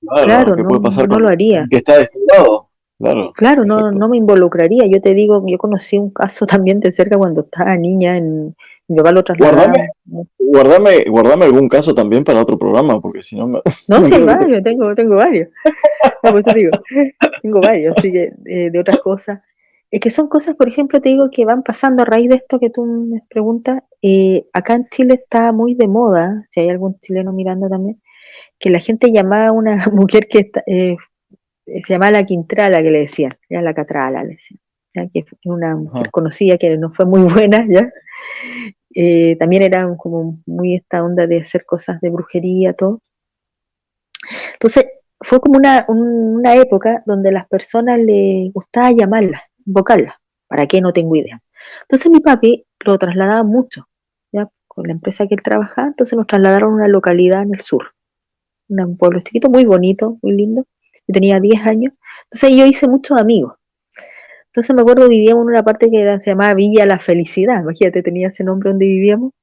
Claro, claro, ¿qué no, puede pasar no con lo alguien haría. que está de este lado? Claro, Claro, no, exacto. no me involucraría. Yo te digo, yo conocí un caso también de cerca cuando estaba niña, mi papá lo Guardame, trasladaba. guardame algún caso también para otro programa, porque si no, No, no sí hay quiero que te... varios, tengo varios. No, por eso te digo, tengo varios, así que de otras cosas. Es que son cosas, por ejemplo, te digo que van pasando a raíz de esto que tú me preguntas. Acá en Chile está muy de moda, si hay algún chileno mirando también, que la gente llamaba a una mujer que se llamaba la Quintrala, que le decían, era la Catrala, le decían, ya, que es una mujer Ajá. conocida que no fue muy buena, ya. También era como muy esta onda de hacer cosas de brujería, todo. Entonces, fue como una época donde a las personas les gustaba llamarlas, invocarlas. ¿Para qué? No tengo idea. Entonces mi papi lo trasladaba mucho, ¿ya? Con la empresa que él trabajaba, entonces nos trasladaron a una localidad en el sur, un pueblo chiquito, muy bonito, muy lindo. Yo tenía 10 años, entonces yo hice muchos amigos. Entonces me acuerdo vivíamos en una parte que se llamaba Villa La Felicidad, imagínate, tenía ese nombre donde vivíamos,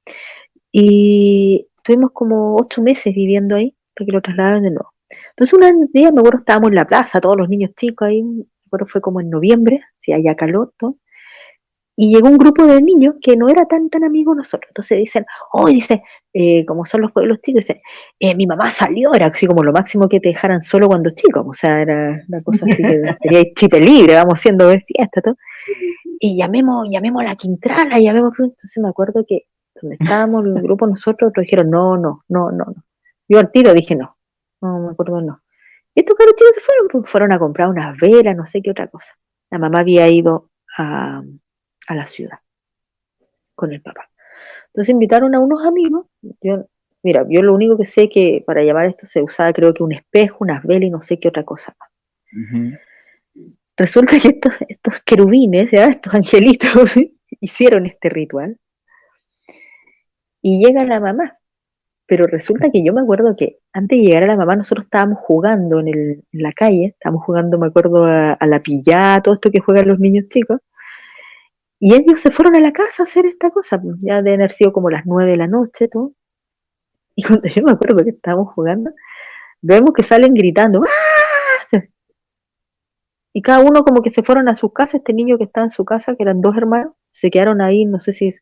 y estuvimos como 8 meses viviendo ahí, hasta que lo trasladaron de nuevo. Entonces un día me acuerdo estábamos en la plaza, todos los niños chicos ahí, me acuerdo fue como en noviembre, si haya calor, todo, y llegó un grupo de niños que no era tan amigo de nosotros. Entonces dicen, oh, dice, como son los pueblos chicos, dice, mi mamá salió, era así como lo máximo que te dejaran solo cuando chicos, o sea, era una cosa así que tenía chip libre, vamos siendo de fiesta, todo. Y llamemos a la Quintrala, llamemos, entonces me acuerdo que donde estábamos el grupo nosotros, otros dijeron, no. Yo al tiro dije no me acuerdo, no. Y estos caros chicos se fueron, pues, fueron a comprar unas velas, no sé qué otra cosa. La mamá había ido a la ciudad con el papá. Entonces invitaron a unos amigos. Mira, yo lo único que sé que para llamar esto se usaba creo que un espejo, unas velas y no sé qué otra cosa más. Ujú. Resulta que estos querubines, ¿ya? Estos angelitos, hicieron este ritual y llega la mamá. Pero resulta que yo me acuerdo que antes de llegar a la mamá nosotros estábamos jugando en la calle, estábamos jugando, me acuerdo, a la pillada, todo esto que juegan los niños chicos, y ellos se fueron a la casa a hacer esta cosa, pues, ya deben haber sido como las 9 de la noche, todo, y cuando yo me acuerdo que estábamos jugando, vemos que salen gritando, ¡ah! Y cada uno como que se fueron a su casa, este niño que estaba en su casa, que eran dos hermanos, se quedaron ahí, no sé si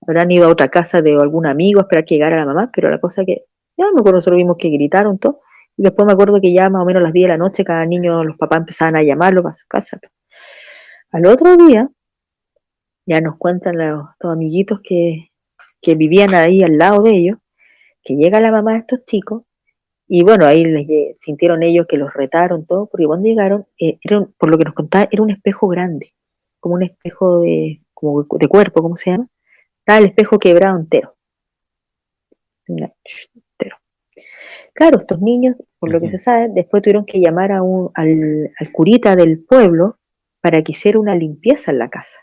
habrán ido a otra casa de algún amigo a esperar que llegara la mamá, pero la cosa que, ya me acuerdo, nosotros vimos que gritaron todo, y después me acuerdo que ya más o menos a las 10 de la noche cada niño, los papás empezaban a llamarlo para su casa. Al otro día, ya nos cuentan los amiguitos que vivían ahí al lado de ellos, que llega la mamá de estos chicos, y bueno, ahí sintieron ellos que los retaron todo, porque cuando llegaron, por lo que nos contaba, era un espejo grande, como un espejo como de cuerpo, ¿cómo se llama? Estaba el espejo quebrado entero. Entero. Claro, estos niños, por lo que se Ujú. sabe, después tuvieron que llamar al curita del pueblo para que hiciera una limpieza en la casa.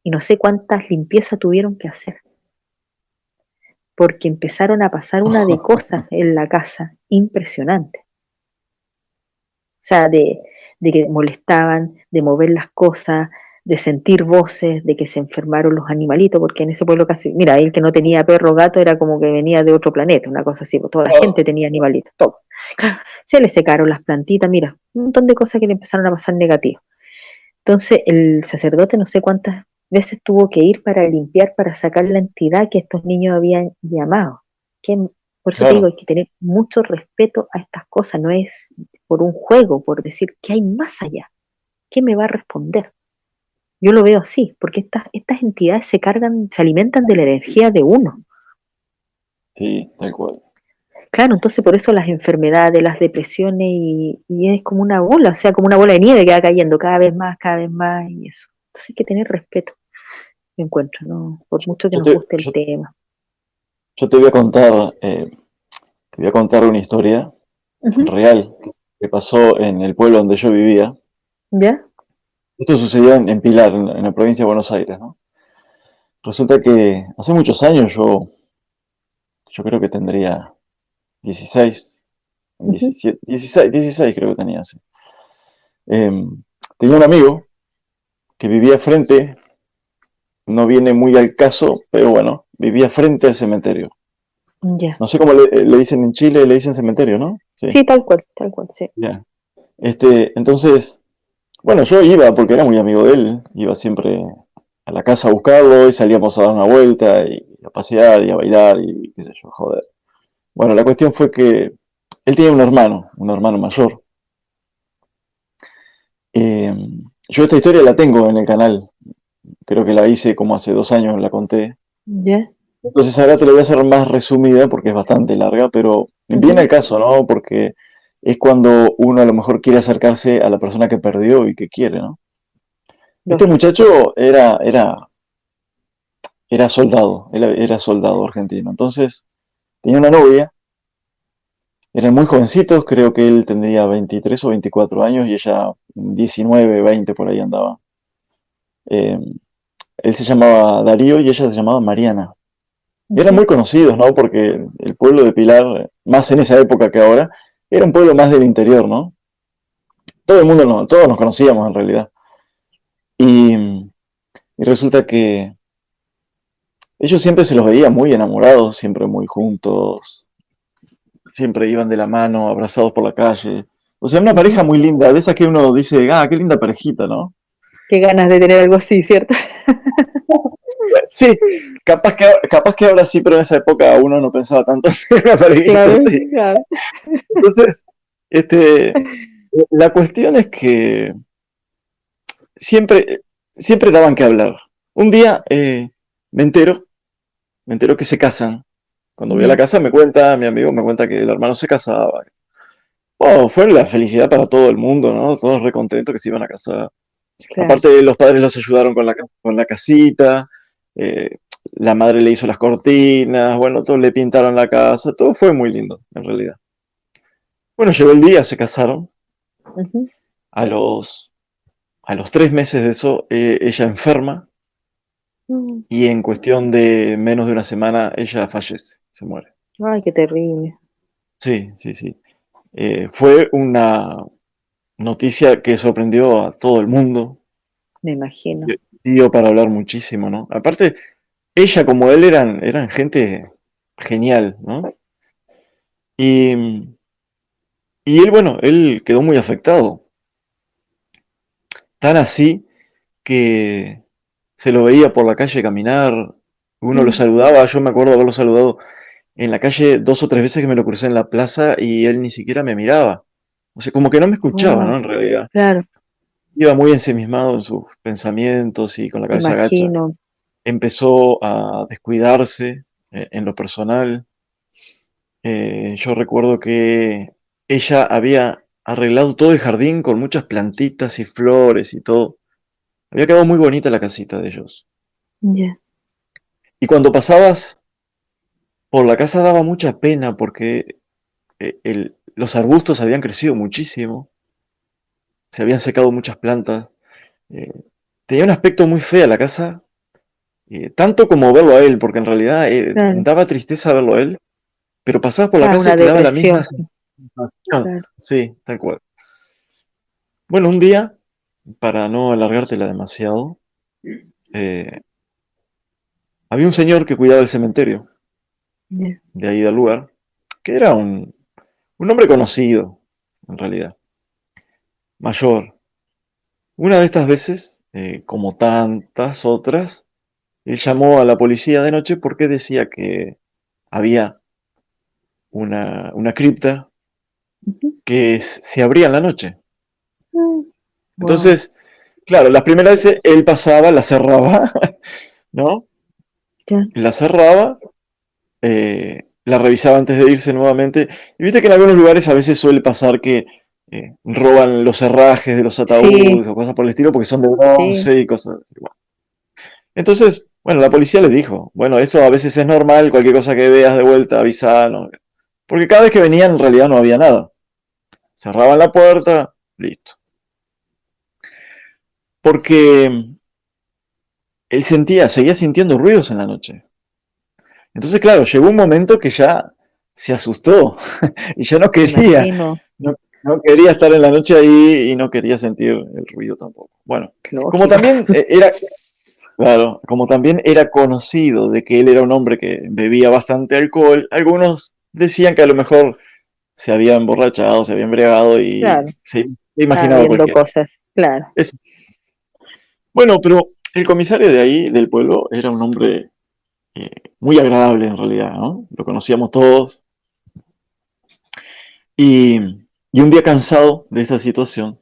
Y no sé cuántas limpiezas tuvieron que hacer, porque empezaron a pasar una de cosas en la casa impresionante. O sea, de que molestaban, de mover las cosas, de sentir voces, de que se enfermaron los animalitos, porque en ese pueblo casi, mira, el que no tenía perro o gato era como que venía de otro planeta, una cosa así, pues toda la gente tenía animalitos, todo. Claro, se le secaron las plantitas, mira, un montón de cosas que le empezaron a pasar negativas. Entonces el sacerdote no sé cuántas veces tuvo que ir para limpiar, para sacar la entidad que estos niños habían llamado. Que, por eso te digo, Claro, hay que tener mucho respeto a estas cosas, no es por un juego, por decir que hay más allá, ¿qué me va a responder? Yo lo veo así, porque estas entidades se cargan, se alimentan de la energía de uno. sí, tal cual. Claro, entonces por eso las enfermedades, las depresiones, y es como una bola, o sea, como una bola de nieve que va cayendo cada vez más, y eso. Entonces hay que tener respeto, me encuentro, ¿no? Por mucho que Yo nos te, guste el yo, tema. yo te voy a contar una historia Ujú. real que pasó en el pueblo donde yo vivía. ¿Ya? Esto sucedió en Pilar, en la provincia de Buenos Aires, ¿no? Resulta que hace muchos años yo creo que tendría 16, Ujú. 17, 16 creo que tenía, sí. Tenía un amigo que vivía frente, no viene muy al caso, pero bueno, vivía frente al cementerio. Ya. No sé cómo le dicen en Chile, le dicen cementerio, ¿no? Sí, Sí, tal cual, sí. ya. Entonces, bueno, yo iba porque era muy amigo de él, iba siempre a la casa a buscarlo y salíamos a dar una vuelta y a pasear y a bailar y qué sé yo, joder. Bueno, la cuestión fue que él tenía un hermano mayor. Eh, yo esta historia la tengo en el canal, creo que la hice como hace 2 años, la conté. Ya. Entonces ahora te la voy a hacer más resumida porque es bastante larga, pero viene Ujú. al caso, ¿no? Porque es cuando uno a lo mejor quiere acercarse a la persona que perdió y que quiere, ¿no? Este Lógico. muchacho era soldado, era soldado argentino. Entonces tenía una novia, eran muy jovencitos, creo que él tendría 23 o 24 años y ella 19, 20 por ahí andaba. Eh, Él se llamaba Darío y ella se llamaba Mariana. Eran Ujú. muy conocidos, ¿no? Porque el pueblo de Pilar, más en esa época que ahora, era un pueblo más del interior, ¿no? Todo el mundo, todos nos conocíamos en realidad. Y, y resulta que ellos siempre se los veía muy enamorados, siempre muy juntos, siempre iban de la mano, abrazados por la calle. O sea, una Ujú. pareja muy linda, de esas que uno dice, ah, qué linda parejita, ¿no? Qué ganas de tener algo así, ¿cierto? Sí, capaz que ahora sí, pero en esa época uno no pensaba tanto en una parejita Claro, así. claro. Entonces, este, la cuestión es que siempre, siempre daban que hablar. Un día me entero, me entero que se casan. Cuando voy a la Ya. casa mi amigo me cuenta que el hermano se casaba. Oh, fue la felicidad para todo el mundo, ¿no? Todos recontentos que se iban a casar. Claro. Aparte, los padres los ayudaron con la casita, eh, la madre le hizo las cortinas, bueno, todos le pintaron la casa, todo fue muy lindo, en realidad. Bueno, llegó el día, se casaron. Ujú. A los, a los 3 meses de eso, ella enferma Mm. y en cuestión de menos de una semana, ella fallece, se muere. Ay, qué terrible, Sí, sí, sí. Fue una noticia que sorprendió a todo el mundo, me imagino. dio para hablar muchísimo, ¿no? Aparte, ella como él eran gente genial, ¿no? Y, y él, bueno, él quedó muy afectado, tan así que se lo veía por la calle caminar, Uno lo Mm. saludaba, yo me acuerdo haberlo saludado en la calle 2 o 3 veces que me lo crucé en la plaza y él ni siquiera me miraba. O sea, como que no me escuchaba, ¿no? Oh, En realidad. claro, Iba muy ensimismado en sus pensamientos y con la me cabeza gacha. imagino. Empezó a descuidarse en lo personal. Yo recuerdo que ella había arreglado todo el jardín con muchas plantitas y flores y todo. Había quedado muy bonita la casita de ellos. Ya, Y cuando pasabas por la casa daba mucha pena porque los arbustos habían crecido muchísimo, se habían secado muchas plantas. eh, Tenía un aspecto muy feo la casa, tanto como verlo a él, porque en realidad claro, daba tristeza verlo a él, pero pasabas por la claro, casa y una te daba la misma depresión, sensación. claro. Sí, tal cual. Bueno, un día, para no alargártela demasiado, eh, había un señor que cuidaba el cementerio Ya. de ahí del lugar, que era un hombre conocido, en realidad, mayor. Una de estas veces, como tantas otras, él llamó a la policía de noche porque decía que había una cripta Ujú. que se abría en la noche. Wow, Entonces, claro, las primeras veces él pasaba, la cerraba, ¿no? ya, La cerraba, la revisaba antes de irse nuevamente. Y viste que en algunos lugares a veces suele pasar que roban los herrajes de los sí, ataúdes o cosas por el estilo porque son de sí, bronce y cosas así. Bueno, entonces, bueno, la policía les dijo, bueno, eso a veces es normal, cualquier cosa que veas de vuelta, avisanos. Porque cada vez que venían en realidad no había nada. Cerraban la puerta, listo. Porque él seguía sintiendo ruidos en la noche. Entonces, claro, llegó un momento que ya se asustó y ya no me quería, imagino, no, no quería estar en la noche ahí y no quería sentir el ruido tampoco. Bueno, como lógico. también era, claro, como también era conocido de que él era un hombre que bebía bastante alcohol, algunos decían que a lo mejor se había emborrachado, se había embriagado y Claro, se estaba imaginaba viendo cualquiera. cosas, claro. Es, bueno, pero el comisario de ahí, del pueblo, era un hombre eh, muy agradable en realidad, ¿no? Lo conocíamos todos. Y, y un día cansado de esta situación,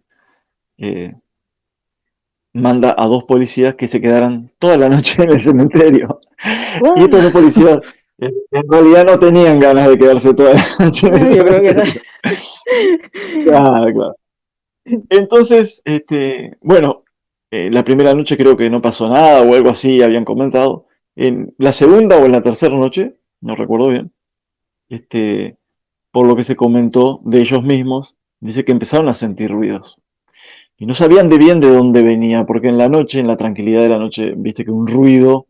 eh, manda a dos policías que se quedaran toda la noche en el cementerio. Y Wow, estos dos policías en realidad no tenían ganas de quedarse toda la noche en el no, yo creo que no. cementerio. Claro, claro. Entonces, bueno, la primera noche creo que no pasó nada o algo así, habían comentado. En la segunda o en la tercera noche, no recuerdo bien, este, por lo que se comentó de ellos mismos, dice que empezaron a sentir ruidos. Y no sabían de bien de dónde venía, porque en la noche, en la tranquilidad de la noche, viste que un ruido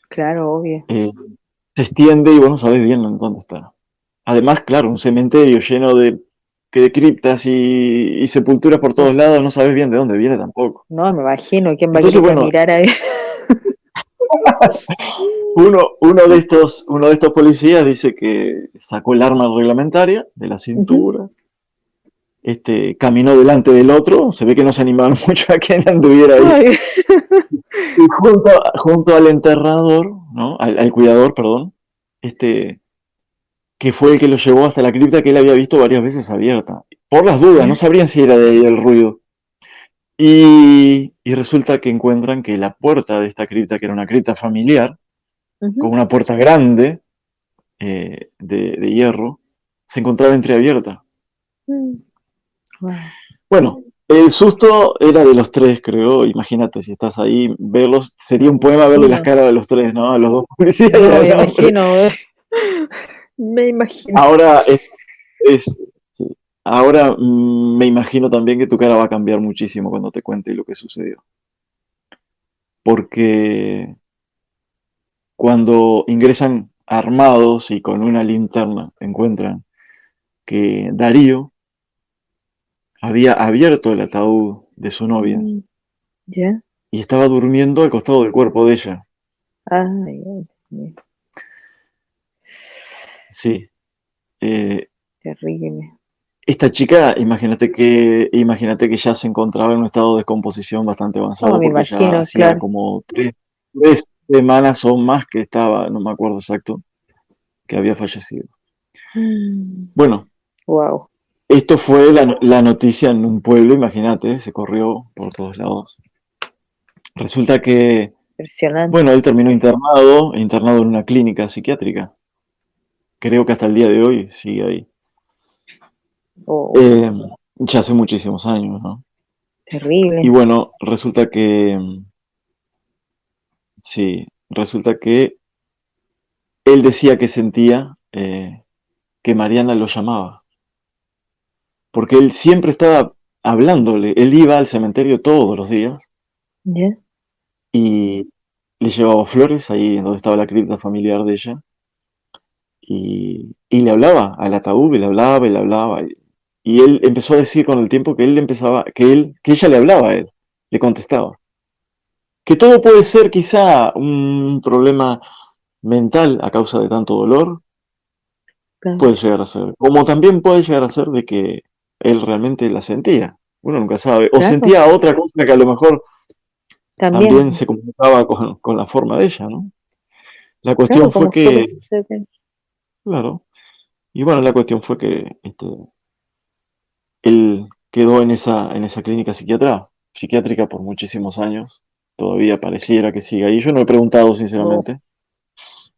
Claro, obvio. eh, se extiende y vos no sabés bien en dónde está. Además, claro, un cementerio lleno de criptas y sepulturas por Sí. todos lados, no sabés bien de dónde viene tampoco. No, me imagino, ¿quién va a Entonces, querer ir a bueno, mirar ahí? uno de estos policías dice que sacó el arma reglamentaria de la Ujú. cintura, caminó delante del otro, se ve que no se animaron mucho a que él anduviera ahí. Ay, Y junto al enterrador, ¿no? Al cuidador, perdón, este, que fue el que lo llevó hasta la cripta que él había visto varias veces abierta. Por las dudas, no ya. sabrían si era de ahí el ruido. Y resulta que encuentran que la puerta de esta cripta, que era una cripta familiar, con Ujú. una puerta grande de hierro, se encontraba entreabierta. Mm. Wow. Bueno, el susto era de los tres, creo. Imagínate si estás ahí, verlos, sería Me un poema verle las imagino. caras de los tres, ¿no? A los dos policías y No, me al hombre. imagino. Me imagino. Ahora sí. Ahora me imagino también que tu cara va a cambiar muchísimo cuando te cuente lo que sucedió. Porque cuando ingresan armados y con una linterna, encuentran que Darío había abierto el ataúd de su novia Mm. Ya. y estaba durmiendo al costado del cuerpo de ella. Ay, ay, Sí. Eh, terrible. Esta chica, imagínate que ya se encontraba en un estado de descomposición bastante No, avanzado me porque ya imagino, hacía claro. como semanas o más que estaba, no me acuerdo exacto, que había fallecido. Bueno, Wow, esto fue la noticia en un pueblo, imagínate, se corrió por todos lados. Resulta que, bueno, impresionante. él terminó internado en una clínica psiquiátrica. Creo que hasta el día de hoy sigue ahí. Oh, Eh, ya hace muchísimos años, ¿no? Y terrible. bueno, resulta que, sí, resulta que él decía que sentía que Mariana lo llamaba, porque él siempre estaba hablándole, él iba al cementerio todos los días ¿Ya? y le llevaba flores ahí en donde estaba la cripta familiar de ella, y le hablaba al ataúd, y le hablaba, y él empezó a decir con el tiempo que él empezaba, que ella le hablaba a él, le contestaba. Que todo puede ser quizá un problema mental a causa de tanto dolor, Claro, puede llegar a ser. Como también puede llegar a ser de que él realmente la sentía. Uno nunca sabe. O claro, sentía otra cosa que a lo mejor también, también se comunicaba con la forma de ella, ¿no? La claro, cuestión fue como suele que, suceder. claro, y bueno, la cuestión fue que él quedó en esa clínica psiquiátrica por muchísimos años. Todavía pareciera que sigue ahí. Yo no he preguntado, Oh, sinceramente.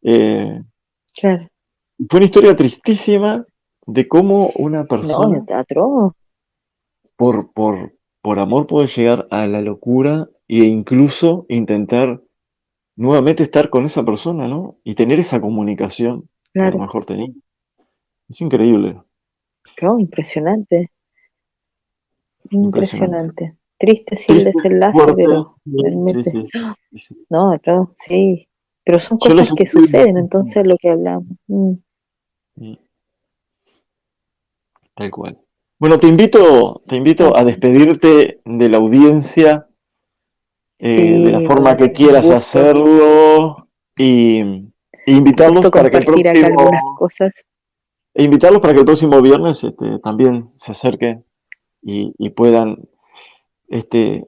Eh, claro, Fue una historia tristísima de cómo una no, persona, es atroz, por, por, por amor, puede llegar a la locura e incluso intentar nuevamente estar con esa persona, ¿no? Y tener esa comunicación que a lo claro, mejor tenía. Es increíble, no, impresionante, impresionante. impresionante. Triste sí el Triste, desenlace, fuerte, pero sí, realmente, sí, sí, sí. no, atroz, sí. Pero son Yo lo cosas que sentí suceden, muchísimo. entonces lo que hablamos. Mm, tal cual. Bueno, te invito No, a despedirte de la audiencia de la sí, forma bueno, que un quieras gusto, hacerlo y un gusto invitarlos para que el compartir acá algunas cosas. viernes también se acerquen y puedan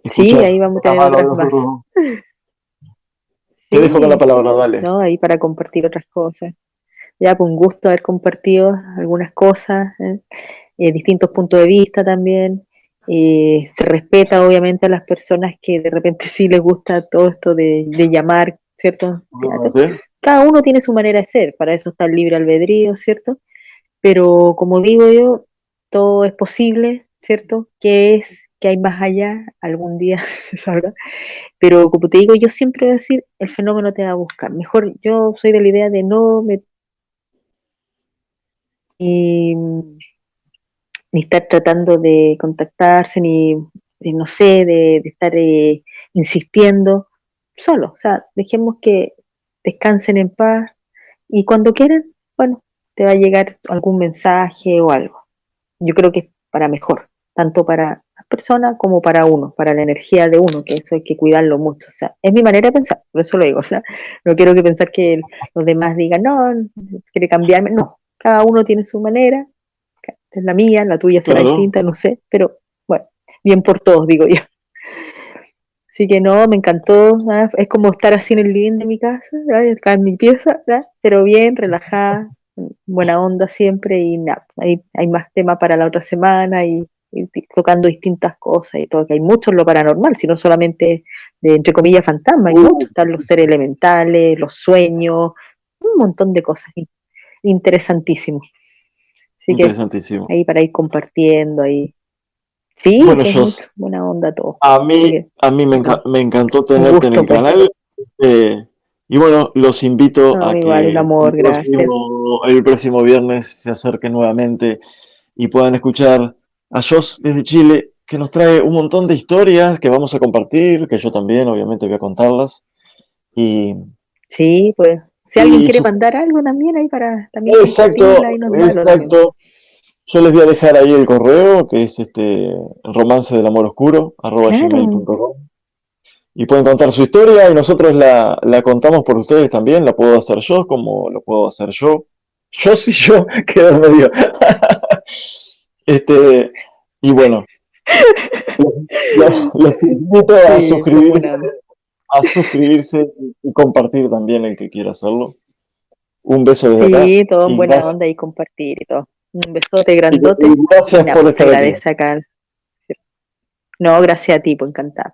Sí, escuchar ahí vamos de a la tener mano de otras nosotros, más. ¿no? Te dejo con la Sí, palabra, dale. ¿no? Ahí para compartir otras cosas. Ya, pues un gusto haber compartido algunas cosas, distintos puntos de vista también. Se respeta obviamente a las personas que de repente sí les gusta todo esto de llamar, ¿cierto? Obviamente. Cada uno tiene su manera de ser, para eso está el libre albedrío, ¿cierto? Pero como digo yo, todo es posible, ¿cierto? ¿Qué es? ¿Qué hay más allá? Algún día se sabrá. Pero como te digo, yo siempre voy a decir, el fenómeno te va a buscar. Mejor yo soy de la idea de no me, ni, ni estar tratando de contactarse, ni, no sé, de estar insistiendo solo. O sea, dejemos que descansen en paz y cuando quieran, bueno, te va a llegar algún mensaje o algo. Yo creo que es para mejor, tanto para las personas como para uno, para la energía de uno, que eso hay que cuidarlo mucho. O sea, es mi manera de pensar, por eso lo digo. O sea, no quiero que pensar que los demás digan, no, quiere cambiarme. No, cada uno tiene su manera, es la mía, la tuya será Claro. distinta, no sé, pero bueno, bien por todos, digo yo. Así que no, me encantó, ¿ah? Es como estar así en el living de mi casa, ¿ah? Acá en mi pieza, ¿ah? Pero bien, relajada, buena onda siempre y nada, hay más temas para la otra semana y tocando distintas cosas y todo, que hay mucho en lo paranormal, sino solamente de, entre comillas, fantasmas, hay mucho, están los seres elementales, los sueños, un montón de cosas interesantísimo. Así que Interesantísimo. ahí para ir compartiendo, ahí. Sí, Bueno, sí, es Jos, mucho, buena onda todo. Así que a mí no, me encantó un tenerte en gusto el pues. canal. Y bueno, los invito No, a igual, un que amor, gracias. el próximo viernes se acerquen nuevamente y puedan escuchar a Jos desde Chile, que nos trae un montón de historias que vamos a compartir, que yo también obviamente voy a contarlas. Y, Sí, pues, si alguien y quiere su- mandar algo también ahí para también compartirla, exacto, ahí nos manda también. exacto. Yo les voy a dejar ahí el correo, que es romance del amor oscuro, Claro, @gmail.com. Y pueden contar su historia y nosotros la contamos por ustedes también. La puedo hacer yo como lo puedo hacer yo. Yo sí, yo quedo medio. este, y bueno, los invito a sí, son suscribirse buena onda. a suscribirse y compartir también el que quiera hacerlo. Un beso desde acá Sí, todo en y buena gracias, onda y compartir y todo. Un besote y grandote y gracias nada, por pues se estar aquí. agradece acá. No, gracias a ti, pues encantada.